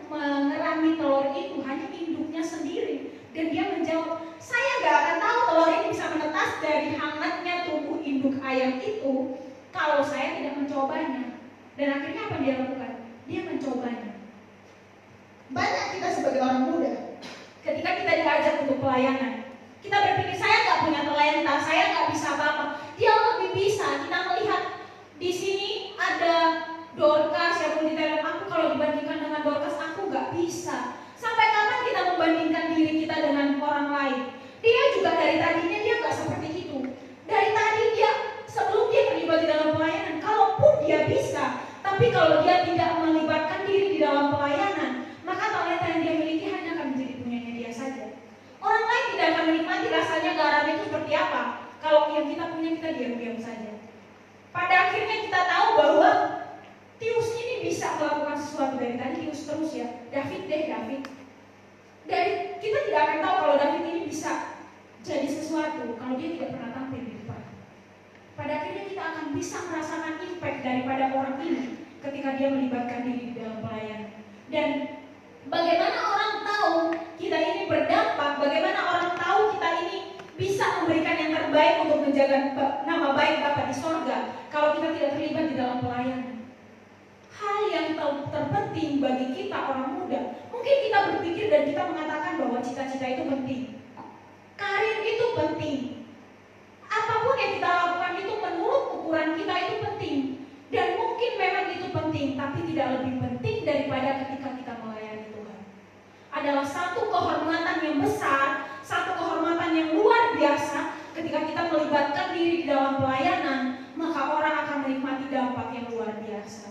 mengerami telur itu hanya induknya sendiri. Dan dia menjawab, saya nggak akan tahu telur ini bisa menetas dari hangatnya tubuh induk ayam itu kalau saya tidak mencobanya. Dan akhirnya apa dia lakukan? Dia mencobanya. Banyak kita sebagai orang muda, ketika kita diajak untuk pelayanan, kita berpikir saya nggak punya talenta, saya nggak bisa apa-apa. Dia lebih bisa. Kita melihat di sini ada Dorcas yang menitipkan aku, kalau dibandingkan dengan Dorcas aku nggak bisa. Sampai kapan kita membandingkan diri kita dengan orang lain? Dia juga dari tadinya dia nggak seperti itu. Dari tadi dia sebelum dia terlibat di dalam pelayanan, kalaupun dia bisa, tapi kalau dia tidak melibatkan diri di dalam pelayanan, maka talenta yang dia miliki hanya akan menjadi punyanya dia saja. Orang lain tidak akan menikmati rasanya garam itu seperti apa. Kalau yang kita punya, kita diam-diam saja. Pada akhirnya kita tahu bahwa Tius ini bisa melakukan sesuatu. Dari tadi Tius terus ya, David. Dari kita tidak akan tahu kalau David ini bisa jadi sesuatu kalau dia tidak pernah tampil di depan. Pada akhirnya kita akan bisa merasakan impact daripada orang ini ketika dia melibatkan diri di dalam pelayanan. Dan bagaimana orang tahu kita ini berdampak, bagaimana orang tahu kita ini bisa memberikan yang terbaik untuk menjaga nama baik Bapa di sorga kalau kita tidak terlibat di dalam pelayanan. Hal yang terpenting bagi kita orang muda, mungkin kita berpikir dan kita mengatakan bahwa cita-cita itu penting, karir itu penting, apapun yang kita lakukan itu menurut ukuran kita itu penting, dan mungkin memang itu penting, tapi tidak lebih penting daripada ketika kita melayani Tuhan. Adalah satu kehormatan yang besar, satu kehormatan yang luar biasa ketika kita melibatkan diri di dalam pelayanan, maka orang akan menikmati dampak yang luar biasa.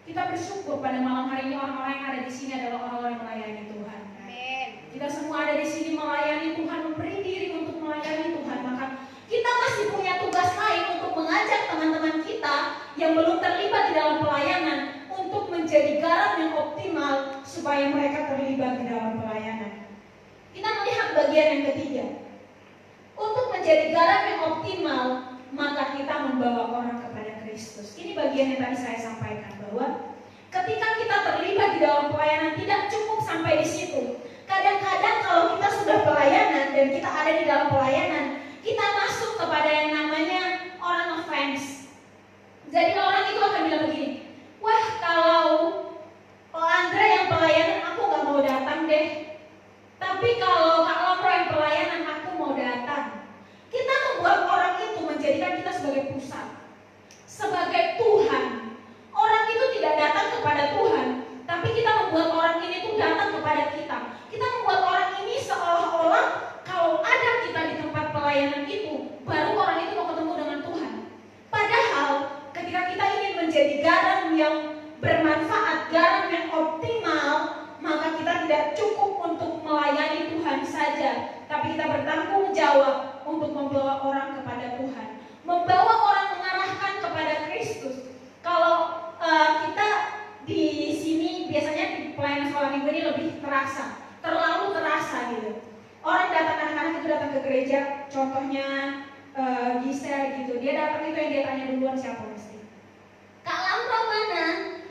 Kita bersyukur pada malam hari ini orang-orang yang ada di sini adalah orang-orang yang melayani Tuhan. Amin. Kita semua ada di sini melayani Tuhan, memberi diri untuk melayani Tuhan. Maka kita masih punya tugas lain untuk mengajak teman-teman kita yang belum terlibat di dalam pelayanan untuk menjadi garam yang optimal supaya mereka terlibat di dalam pelayanan. Kita melihat bagian yang ketiga. Untuk menjadi garam yang optimal, maka kita membawa orang kepada Kristus. Ini bagian yang tadi saya sampaikan bahwa ketika kita terlibat di dalam pelayanan tidak cukup sampai di situ. Kadang-kadang kalau kita sudah pelayanan dan kita ada di dalam pelayanan, kita masuk kepada yang namanya orang offense. Jadi orang itu akan bilang begini, wah kalau Andre yang pelayanan aku gak mau datang deh. Tapi kalau Kak Lopro yang pelayanan aku mau datang. Kita membuat orang itu menjadikan kita sebagai pusat, sebagai Tuhan. Orang itu tidak datang kepada Tuhan, tapi kita membuat orang ini tuh datang kepada kita. Kita membuat orang ini seolah-olah kalau ada kita di tempat pelayanan itu, baru orang itu mau ketemu dengan Tuhan. Padahal ketika kita ingin menjadi garam yang bermanfaat, garam yang optimal, maka kita tidak cukup untuk melayani Tuhan saja, tapi kita bertanggung jawab untuk membawa orang kepada Tuhan, membawa orang mengarahkan kepada Kristus. Kalau kita di sini biasanya di pelayanan sekolah minggu ini lebih terasa, terlalu terasa gitu. Orang datang, anak-anak itu datang ke gereja, contohnya Giselle gitu, dia datang itu yang dia tanya duluan siapa mesti. Kak Lampro mana?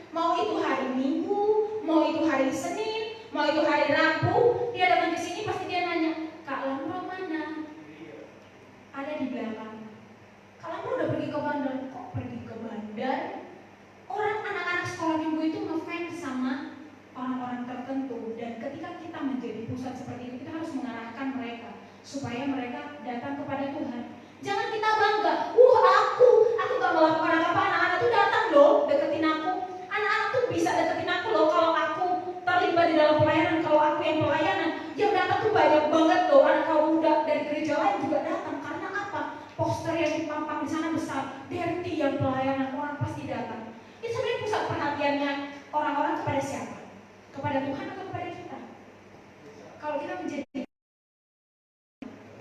Mau itu hari Minggu, mau itu hari Senin, mau itu hari Rabu, dia datang ke sini pasti dia nanya, Kak Lampro mana? Ada di belakang. Kak Lampro udah pergi ke bandar, kok pergi ke bandar? Orang anak-anak sekolah minggu itu ngefans sama orang-orang tertentu, dan ketika kita menjadi pusat seperti itu, kita harus mengarahkan mereka supaya mereka datang kepada Tuhan. Jangan kita bangga, aku gak melakukan apa-apa, anak-anak tuh datang loh, deketin aku. Anak-anak tuh bisa deketin aku loh kalau aku terlibat di dalam pelayanan, kalau aku yang pelayanan. Yang datang tuh banyak banget loh, anak kaum muda dari gereja lain juga datang. Karena apa? Poster yang dipampang di sana besar, Derti yang pelayanan, orang pasti datang. Itu sebenarnya pusat perhatiannya orang-orang kepada siapa? Kepada Tuhan atau kepada kita? Kalau kita menjadi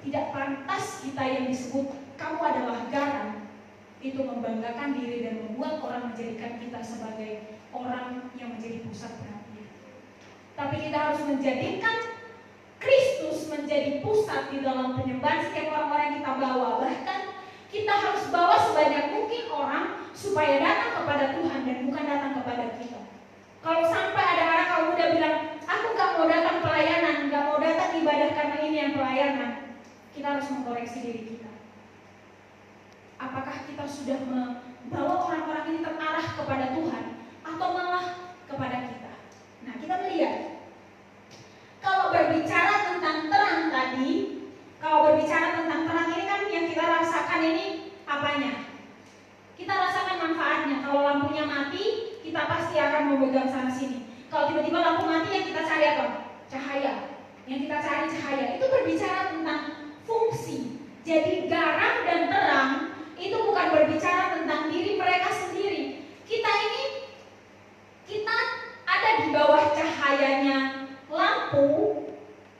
tidak pantas kita yang disebut kamu adalah garam, itu membanggakan diri dan membuat orang menjadikan kita sebagai orang yang menjadi pusat perhatian. Tapi kita harus menjadikan Kristus menjadi pusat di dalam penyembahan setiap orang-orang yang kita bawa. Bahkan kita harus bawa sebanyak mungkin orang supaya datang kepada Tuhan dan bukan datang kepada kita. Kalau sampai ada anak kaum muda bilang, aku gak mau datang pelayanan, gak mau datang ibadah karena ini yang pelayanan, kita harus mengkoreksi diri kita. Apakah kita sudah membawa orang-orang ini terarah kepada Tuhan atau malah kepada kita? Nah, kita melihat kalau berbicara tentang terang tadi, kalau berbicara tentang terang ini kan yang kita rasakan ini apanya? Kita rasakan manfaatnya. Kalau lampunya mati, kita pasti akan memegang sana sini. Kalau tiba-tiba lampu mati, yang kita cari apa? Cahaya. Yang kita cari cahaya. Itu berbicara tentang fungsi. Jadi garam dan terang itu bukan berbicara tentang diri mereka sendiri. Kita ada di bawah cahayanya lampu,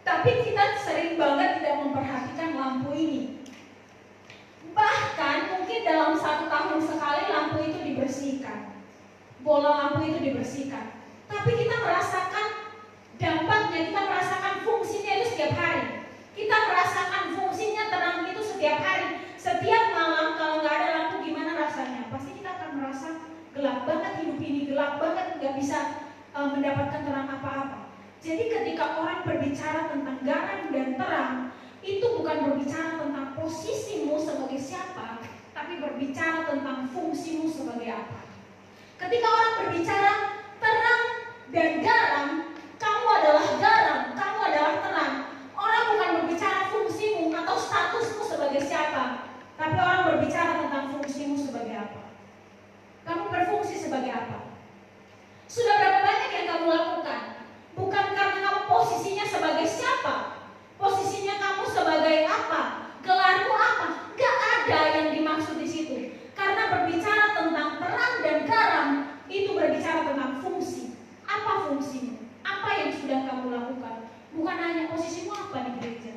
tapi kita sering banget tidak memperhatikan lampu ini. Bahkan mungkin dalam 1 tahun sekali lampu itu dibersihkan, bola lampu itu dibersihkan, tapi kita merasakan dampaknya, kita merasakan fungsinya itu setiap hari. Kita merasakan fungsinya terang itu setiap hari. Setiap malam kalau nggak ada lampu gimana rasanya? Pasti kita akan merasa gelap banget hidup ini, gelap banget, nggak bisa mendapatkan terang apa-apa. Jadi ketika orang berbicara tentang garam dan terang, itu bukan berbicara tentang posisimu sebagai siapa, tapi berbicara tentang fungsimu sebagai apa. Ketika orang berbicara terang dan garam, kamu adalah garam, kamu adalah terang. Orang bukan berbicara fungsimu atau statusmu sebagai siapa, tapi orang berbicara tentang fungsimu sebagai apa. Kamu berfungsi sebagai apa? Sudah berapa banyak yang kamu lakukan? Bukan karena kamu posisinya sebagai siapa, posisinya kamu sebagai apa, gelarmu apa, gak ada yang dimaksud di situ. Karena berbicara tentang terang dan garam itu berbicara tentang fungsi. Apa fungsimu? Apa yang sudah kamu lakukan? Bukan hanya posisimu apa di gereja,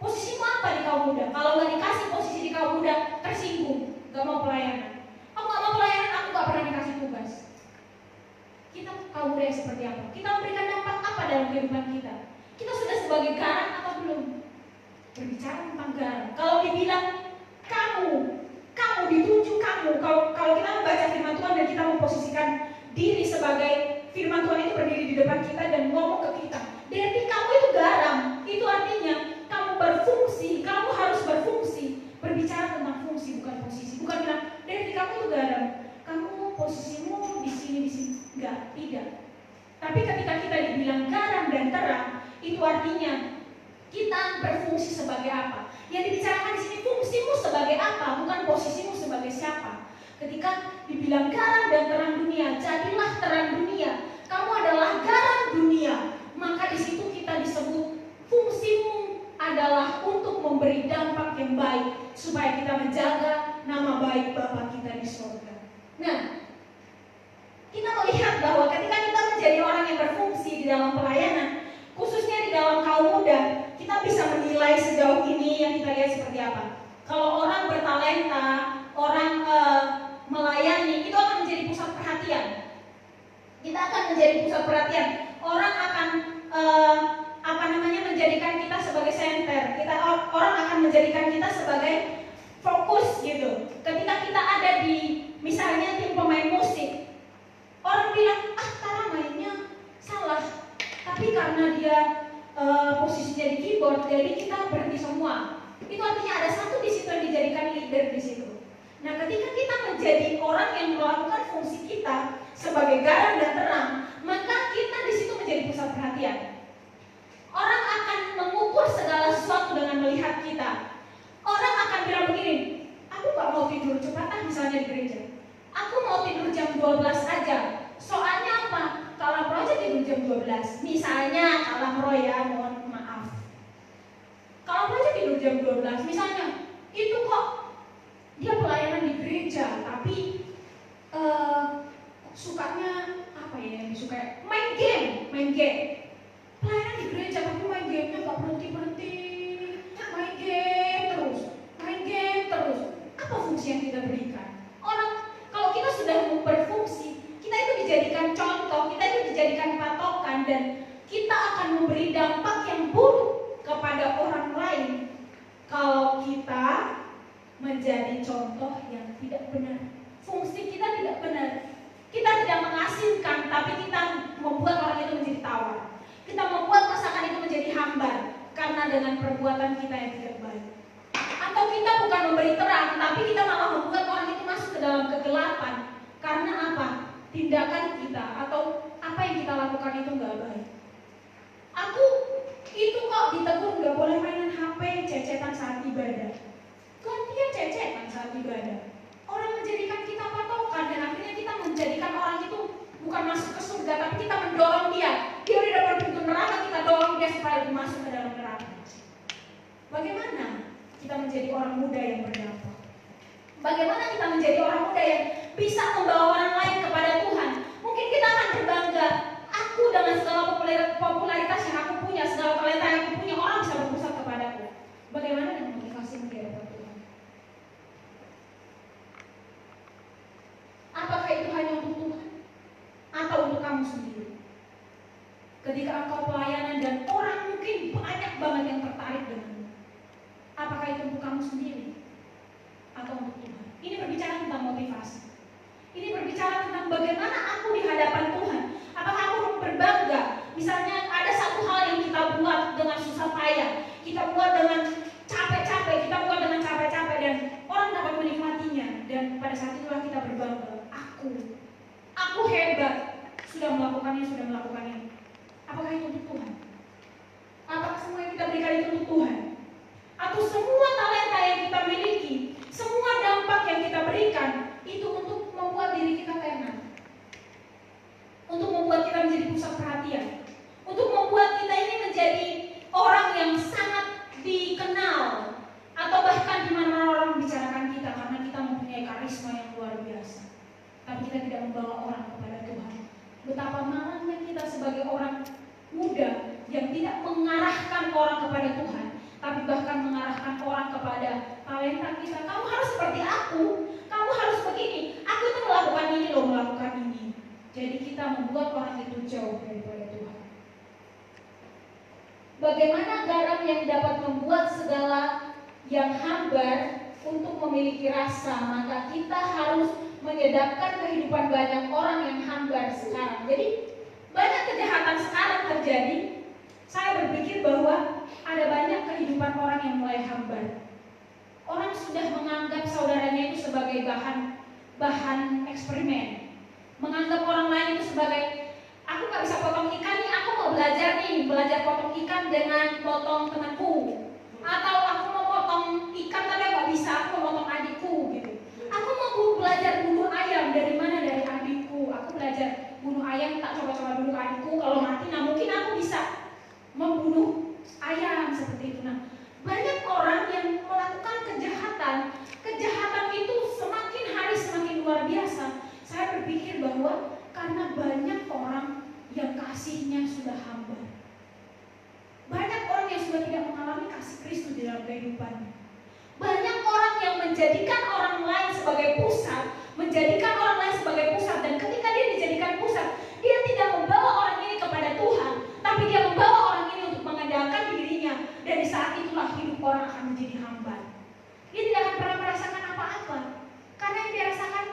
posisimu apa di kaum muda. Kalau nggak dikasih posisi di kaum muda, tersinggung, nggak mau pelayanan. Aku nggak mau pelayanan, aku nggak pernah dikasih tugas. Kita kaum muda yang seperti apa? Kita memberikan dampak apa dalam kehidupan kita? Kita sudah sebagai garam atau belum? Berbicara tentang garam. Kalau dibilang kamu dituju kamu. Kalau kita membaca firman Tuhan dan kita memposisikan diri sebagai firman Tuhan itu berdiri di depan kita dan ngomong ke kita. Berarti kamu itu garam. Itu artinya kamu berfungsi, kamu harus berfungsi. Berbicara tentang fungsi bukan posisi. Bukan bilang berarti kamu itu garam. Kamu posisimu di sini. Enggak, tidak. Tapi ketika kita dibilang garam dan terang, itu artinya kita berfungsi sebagai apa? Yang dibicarakan di sini fungsimu sebagai apa, bukan posisimu sebagai siapa. Ketika dibilang garam dan terang dunia, jadilah terang dunia. Kamu adalah garam dunia. Maka di situ kita disebut fungsimu adalah untuk memberi dampak yang baik supaya kita menjaga nama baik Bapa kita di surga. Nah, kita melihat bahwa ketika kita menjadi orang yang berfungsi di dalam pelayanan, khususnya di dalam kaum muda, kita bisa menilai sejauh ini yang kita lihat seperti apa. Kalau orang bertalenta, orang melayani, itu akan menjadi pusat perhatian. Kita akan menjadi pusat perhatian. Orang akan menjadikan kita sebagai senter. Orang akan menjadikan kita sebagai fokus gitu. Ketika kita ada di misalnya tim pemain musik, orang bilang, Tara mainnya salah. Tapi karena dia posisinya di keyboard, jadi kita berhenti semua. Itu artinya ada satu di situ yang dijadikan leader di situ. Nah, ketika kita menjadi orang yang melakukan fungsi kita sebagai garam dan terang, maka kita di situ menjadi pusat perhatian. Orang akan mengukur segala sesuatu dengan melihat kita. Orang akan bilang begini, aku gak mau tidur cepat misalnya di gereja. Aku mau tidur jam 12 aja. Soalnya apa? Kalau proyek tidur jam 12. Misalnya Kalam Roy ya, mohon maaf. Kalau proyek tidur jam 12, misalnya itu kok dia pelayanan di gereja, tapi sukanya apa ya yang disukai? Main game. contoh yang tidak benar. Fungsi kita tidak benar. Kita tidak mengasinkan, tapi kita membuat orang itu menjadi tawar. Kita membuat masakan itu menjadi hambar karena dengan perbuatan kita yang tidak baik. Atau kita bukan memberi terang, tapi kita malah membuat orang itu masuk ke dalam kegelapan. Karena apa? Tindakan kita atau apa yang kita lakukan itu nggak baik. Aku itu kok ditegur nggak boleh mainan HP, cecetan saat ibadah. Gantian cecetan saat ibadah. Orang menjadikan kita patokan dan akhirnya kita menjadikan orang itu bukan masuk ke surga, tapi kita mendorong dia. Dia udah dapat pintu neraka, kita dorong dia supaya dia masuk ke dalam neraka. Bagaimana kita menjadi orang muda yang berdampak? Bagaimana kita menjadi orang muda yang bisa membawa orang lain kepada Tuhan? Mungkin kita akan berbangga, aku dengan segala popularitas yang aku punya, segala talenta yang aku punya, orang bisa berpusat kepadaku. Bagaimana dengan motivasi di hadapan Tuhan? Apakah itu hanya untuk Tuhan atau untuk kamu sendiri? Ketika engkau pelayanan dan orang mungkin banyak banget yang tertarik denganmu, apakah itu untuk kamu sendiri atau untuk Tuhan? Ini berbicara tentang motivasi. Ini berbicara tentang bagaimana aku di hadapan Tuhan. Apakah aku berbangga? Misalnya ada satu hal yang kita buat dengan susah payah, kita buat dengan capek-capek, kita buat dengan capek-capek dan orang dapat menikmatinya. Dan pada saat itulah kita berbangga. Aku hebat, sudah melakukannya. Apakah itu untuk Tuhan? Apakah semua yang kita berikan itu untuk Tuhan? Atau semua talenta yang kita miliki, semua dampak yang kita berikan itu untuk membuat diri kita tenar, untuk membuat kita menjadi pusat perhatian, untuk membuat kita ini menjadi orang yang sangat dikenal, atau bahkan di mana orang membicarakan kita karena kita mempunyai karisma yang luar biasa, tapi kita tidak membawa orang kepada Tuhan. Betapa malangnya kita sebagai orang muda yang tidak mengarahkan orang kepada Tuhan, tapi bahkan mengarahkan orang kepada talenta kita. Kamu harus seperti aku, kamu harus begini, aku itu melakukan ini loh, melakukan ini. Jadi kita membuat orang itu jauh daripada Tuhan. Bagaimana garam yang dapat membuat segala yang hambar untuk memiliki rasa, maka kita harus menyedapkan kehidupan banyak orang yang hambar sekarang. Jadi banyak kejahatan sekarang terjadi. Saya berpikir bahwa ada banyak kehidupan orang yang mulai hambar. Orang sudah menganggap saudaranya itu sebagai bahan eksperimen, menganggap orang lain itu sebagai, aku nggak bisa potong ikan nih, aku mau belajar potong ikan dengan potong temanku, atau aku mau potong ikan tapi nggak bisa, aku mau potong adikku gitu. Aku mau belajar bunuh ayam, dari mana? Dari adikku. Aku belajar bunuh ayam, tak coba-coba dulu ke adikku, kalau mati nah mungkin aku bisa membunuh ayam seperti itu. Nah, banyak orang yang melakukan kejahatan itu semakin hari semakin luar biasa. Saya berpikir bahwa karena banyak orang yang kasihnya sudah hambar, banyak orang yang sudah tidak mengalami kasih Kristus di dalam kehidupannya, banyak orang yang menjadikan orang lain sebagai pusat, dan ketika dia dijadikan pusat, dia tidak membawa orang ini kepada Tuhan, tapi dia membawa orang ini untuk mengandalkan dirinya, dan di saat itulah hidup orang akan menjadi hambar. Dia tidak akan pernah merasakan apa-apa, karena yang dia rasakan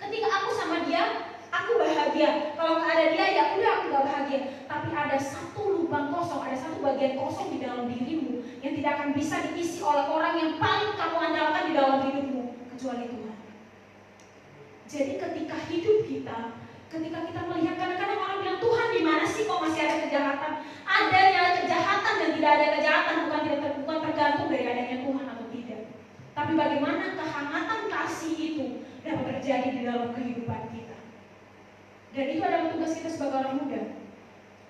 ketika aku sama dia, aku bahagia. Kalau nggak ada dia, ya udah aku nggak bahagia. Tapi ada satu lubang kosong, ada satu bagian kosong di dalam dirimu yang tidak akan bisa diisi oleh orang yang paling kamu andalkan di dalam hidupmu, kecuali Tuhan. Jadi ketika hidup kita, ketika kita melihat, kadang-kadang orang bilang, Tuhan di mana sih kok masih ada kejahatan? Adanya kejahatan dan tidak ada kejahatan bukan tergantung dari adanya Tuhan atau tidak. Tapi bagaimana kehangatan kasih itu dapat terjadi di dalam kehidupan kita. Dan itu adalah tugas kita sebagai orang muda.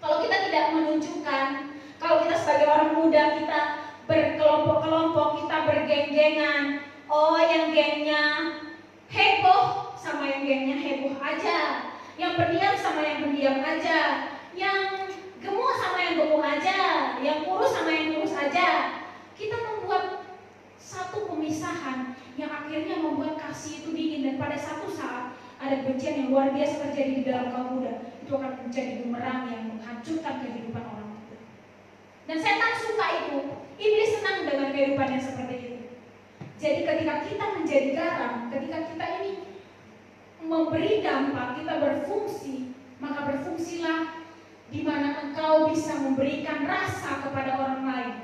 Kalau kita tidak menunjukkan, kalau kita sebagai orang muda kita berkelompok-kelompok, kita bergeng-gengan, oh yang gengnya heboh sama yang gengnya heboh aja, yang pendiam sama yang pendiam aja, yang gemuk sama yang gemuk aja, yang kurus sama yang kurus aja. Kita membuat satu pemisahan yang akhirnya membuat kasih itu dingin, dan pada satu saat ada kebencian yang luar biasa terjadi di dalam kaum muda. Itu akan menjadi bumerang yang menghancurkan kehidupan orang muda. Dan setan suka itu, iblis senang dengan kehidupan yang seperti itu. Jadi ketika kita menjadi garam, ketika kita ini memberi dampak, kita berfungsi, maka berfungsilah di mana engkau bisa memberikan rasa kepada orang lain.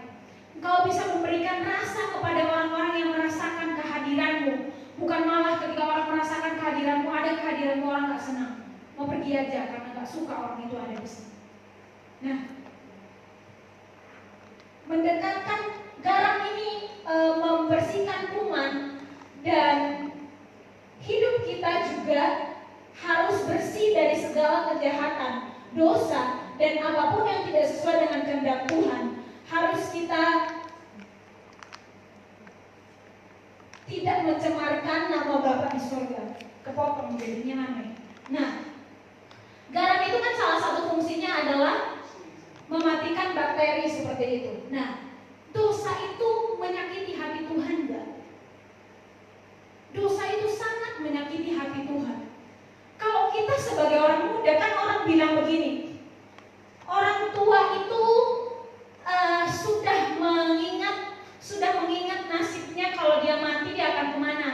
Engkau bisa memberikan rasa kepada orang-orang yang merasakan kehadiranmu. Bukan malah ketika orang merasakan kehadiranmu, ada kehadiranmu orang gak senang, mau pergi aja karena gak suka orang itu ada di sini. Nah, mendekatkan garam ini membersihkan kuman, dan hidup kita juga harus bersih dari segala kejahatan, dosa, dan apapun yang tidak sesuai dengan kehendak Tuhan. Harus kita tidak mencemarkan nama Bapa di surga. Kepotong jadinya namanya. Nah, garam itu kan salah satu fungsinya adalah mematikan bakteri seperti itu. Nah, dosa itu menyakiti hati Tuhan enggak? Dosa itu sangat menyakiti hati Tuhan. Kalau kita sebagai orang muda, kan orang bilang begini, orang tua itu sudah mengingat nasibnya kalau dia mati dia akan kemana.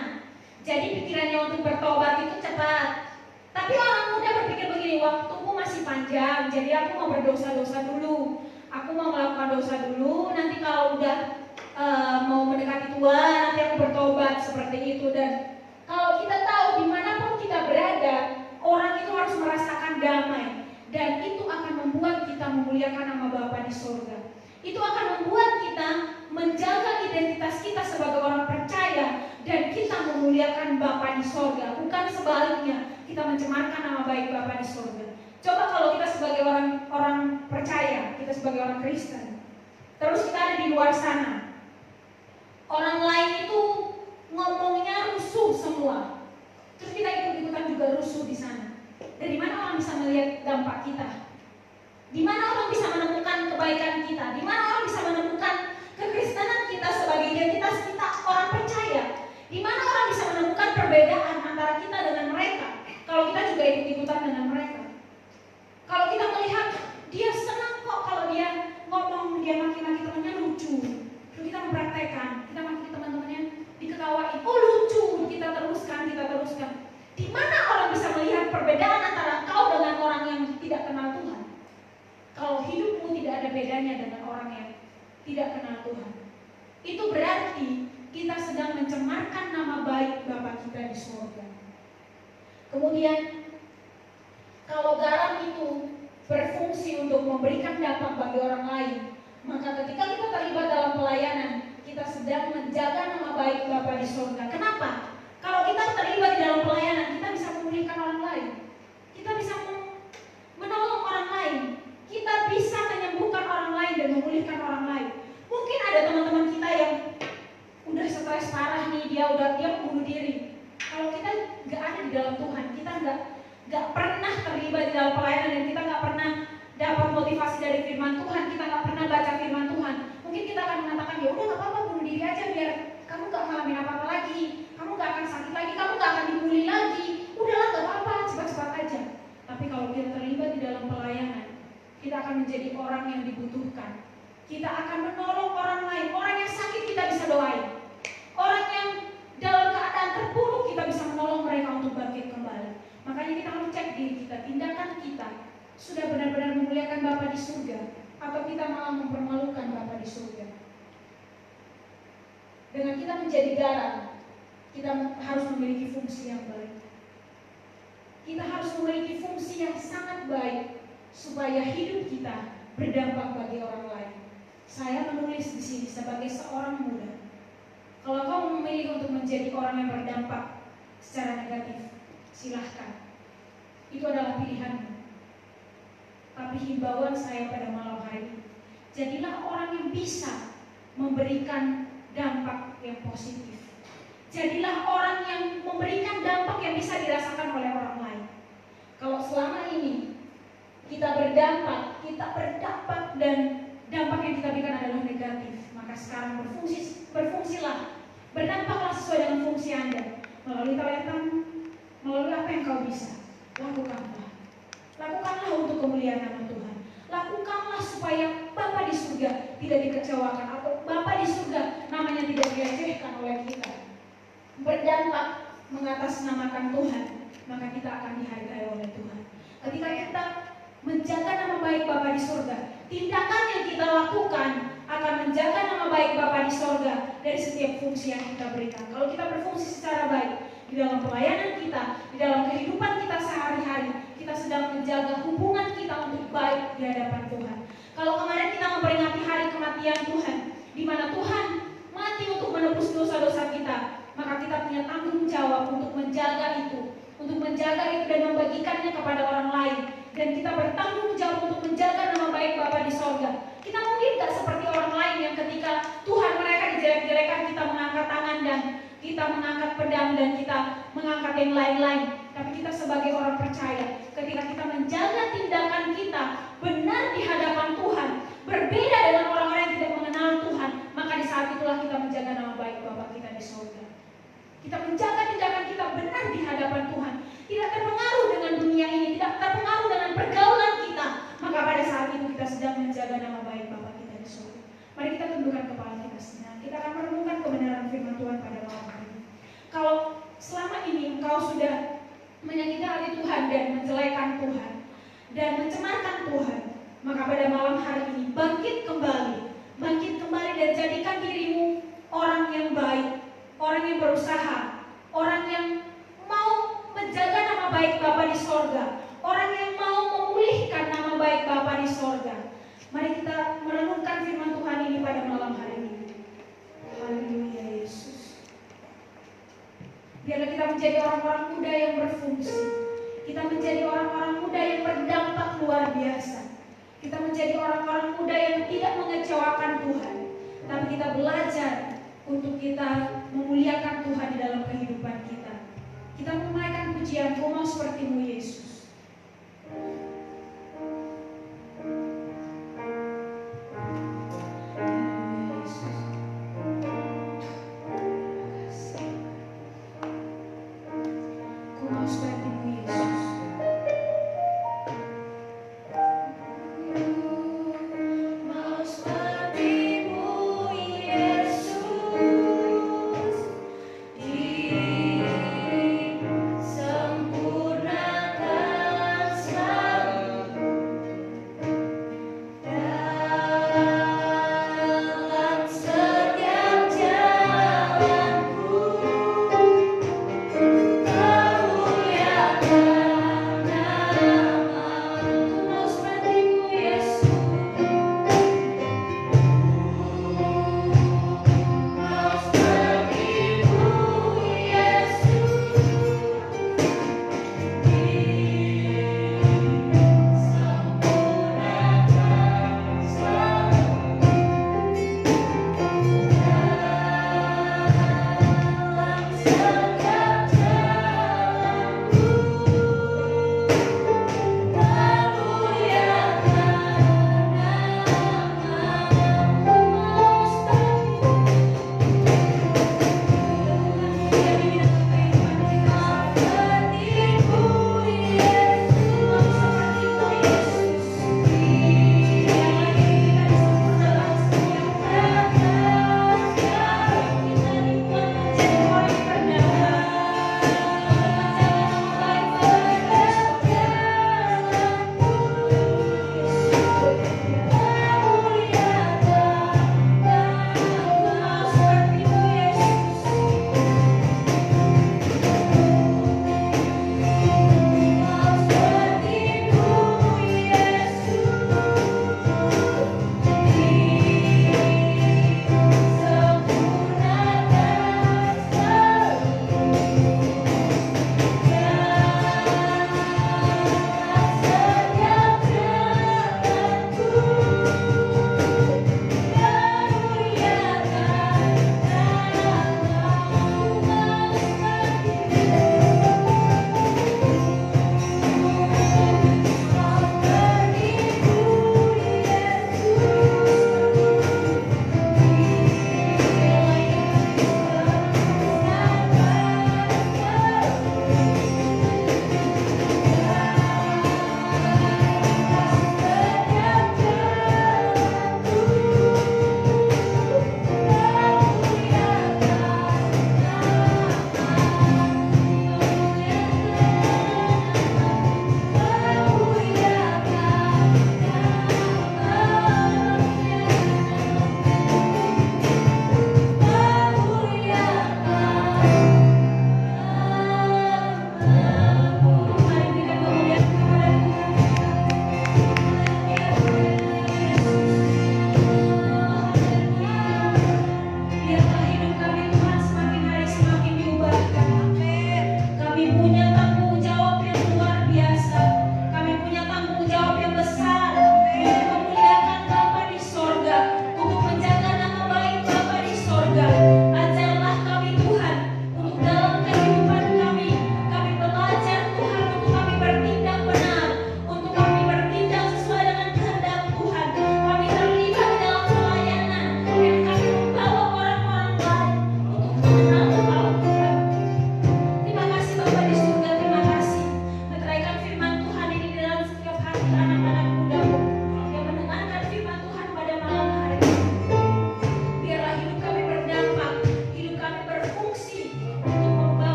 Jadi pikirannya untuk bertobat itu cepat. Tapi orang muda berpikir begini, waktuku masih panjang, jadi aku mau berdosa-dosa dulu. Aku mau melakukan dosa dulu, nanti kalau udah mau mendekati tua, nanti aku bertobat, seperti itu. Dan kalau kita tahu dimanapun kita berada, orang itu harus merasakan damai, dan itu akan membuat kita memuliakan nama Bapa di surga. Itu akan membuat kita menjaga identitas kita sebagai orang percaya, dan kita memuliakan Bapa di surga. Bukan sebaliknya, kita mencemarkan nama baik Bapa di surga. Coba kalau kita sebagai orang percaya, kita sebagai orang Kristen, terus kita ada di luar sana, orang lain itu ngomongnya rusuh semua, terus kita ikut-ikutan juga rusuh di sana. Dari mana orang bisa melihat dampak kita? Di mana orang bisa menemukan kebaikan kita? Di mana orang bisa menemukan kekristenan kita sebagai identitas kita orang percaya? Di mana orang bisa menemukan perbedaan antara kita dengan mereka? Kalau kita juga ikut-ikutan dengan mereka. Kalau kita melihat dia senang kok kalau dia ngomong, dia maki-maki temannya lucu, lalu kita mempraktekkan, kita maki teman-temannya diketawain, oh lucu, kita teruskan. Di mana orang bisa melihat perbedaan antara kau dengan orang yang tidak kenal Tuhan? Kalau hidupmu tidak ada bedanya dengan orang yang tidak kenal Tuhan, itu berarti kita sedang mencemarkan nama baik Bapa kita di surga. Kemudian, kalau garam itu berfungsi untuk memberikan dampak bagi orang lain, maka ketika kita terlibat dalam pelayanan, kita sedang menjaga nama baik Bapa di surga. Kenapa? Kalau kita terlibat di dalam pelayanan, kita bisa memulihkan orang lain, kita bisa menolong orang lain, kita bisa menyembuhkan orang lain dan memulihkan orang lain. Mungkin ada teman-teman kita yang udah stres parah nih, dia bunuh diri. Kalau kita nggak ada di dalam Tuhan, kita nggak pernah terlibat di dalam pelayanan, dan kita nggak pernah dapat motivasi dari firman Tuhan, kita nggak pernah baca firman Tuhan, mungkin kita akan mengatakan, ya udah nggak apa-apa, bunuh diri aja biar kamu nggak ngalamin apa-apa lagi, kamu nggak akan sakit lagi, kamu nggak akan dibully lagi, udahlah nggak apa-apa, cepat-cepat aja. Tapi kalau kita terlibat di dalam pelayanan, kita akan menjadi orang yang dibutuhkan. Kita akan menolong orang lain, orang yang sakit kita bisa doain, orang yang dalam keadaan terpuruk kita bisa menolong mereka untuk bangkit kembali. Makanya kita harus cek diri kita, tindakan kita sudah benar-benar memuliakan Bapa di surga, atau kita malah mempermalukan Bapa di surga. Dengan kita menjadi garam, kita harus memiliki fungsi yang baik. Kita harus memiliki fungsi yang sangat baik supaya hidup kita berdampak bagi orang lain. Saya menulis di sini sebagai seorang muda. Kalau kau memilih untuk menjadi orang yang berdampak secara negatif, silahkan. Itu adalah pilihanmu. Tapi himbauan saya pada malam hari ini, jadilah orang yang bisa memberikan dampak yang positif. Jadilah orang yang memberikan dampak yang bisa dirasakan oleh orang lain. Kalau selama ini kita berdampak dan dampak yang kita berikan adalah negatif, maka sekarang berfungsilah, berdampaklah sesuai dengan fungsi Anda, melalui talentamu, melalui apa yang kau bisa. Lakukanlah untuk kemuliaan nama Tuhan. Lakukanlah supaya Bapa di surga tidak dikecewakan, atau Bapa di surga namanya tidak dilecehkan oleh kita. berdampak mengatasnamakan Tuhan, maka kita akan dihargai oleh Tuhan. Ketika kita menjaga nama baik Bapa di surga, tindakan yang kita lakukan akan menjaga nama baik Bapa di surga dari setiap fungsi yang kita berikan. Kalau kita berfungsi secara baik di dalam pelayanan kita, di dalam kehidupan kita sehari-hari, kita sedang menjaga hubungan kita untuk baik di hadapan Tuhan. Kalau kemarin kita memperingati hari kematian Tuhan, di mana Tuhan mati untuk menebus dosa-dosa kita, maka kita punya tanggung jawab untuk menjaga itu, dan membagikannya kepada orang lain. Dan kita bertanggung jawab untuk menjaga nama baik Bapa di sorga. Kita mungkin gak seperti orang lain yang ketika Tuhan mereka dijelek-jelekan, kita mengangkat tangan dan kita mengangkat pedang dan kita mengangkat yang lain-lain. Tapi kita sebagai orang percaya, ketika kita menjaga tindakan kita benar di hadapan Tuhan, berbeda dengan orang-orang yang tidak mengenal Tuhan, maka di saat itulah kita menjaga nama baik Bapa kita di sorga. Kita menjaga tindakan kita benar di hadapan Tuhan, tidak terpengaruh dengan dunia ini, tidak terpengaruh dengan pergaulan kita, maka pada saat itu kita sedang menjaga nama baik Bapa kita di surga. Mari kita tundukkan kepala kita sejenak. Kita akan merenungkan kebenaran firman Tuhan pada malam hari ini. Kalau selama ini engkau sudah menyakiti hati Tuhan dan menjelekan Tuhan dan mencemarkan Tuhan, maka pada malam hari ini bangkit kembali dan jadikan dirimu orang yang baik, orang yang berusaha, orang yang mau menjaga nama baik Bapa di sorga, orang yang mau memulihkan nama baik Bapa di sorga. Mari kita merenungkan firman Tuhan ini pada malam hari ini. Haleluya Yesus. Biarlah kita menjadi orang-orang muda yang berfungsi. Kita menjadi orang-orang muda yang berdampak luar biasa. Kita menjadi orang-orang muda yang tidak mengecewakan Tuhan, tapi kita belajar untuk kita memuliakan Tuhan di dalam kehidupan kita. Kita menaikkan pujian, Kau mau seperti-Mu Yesus.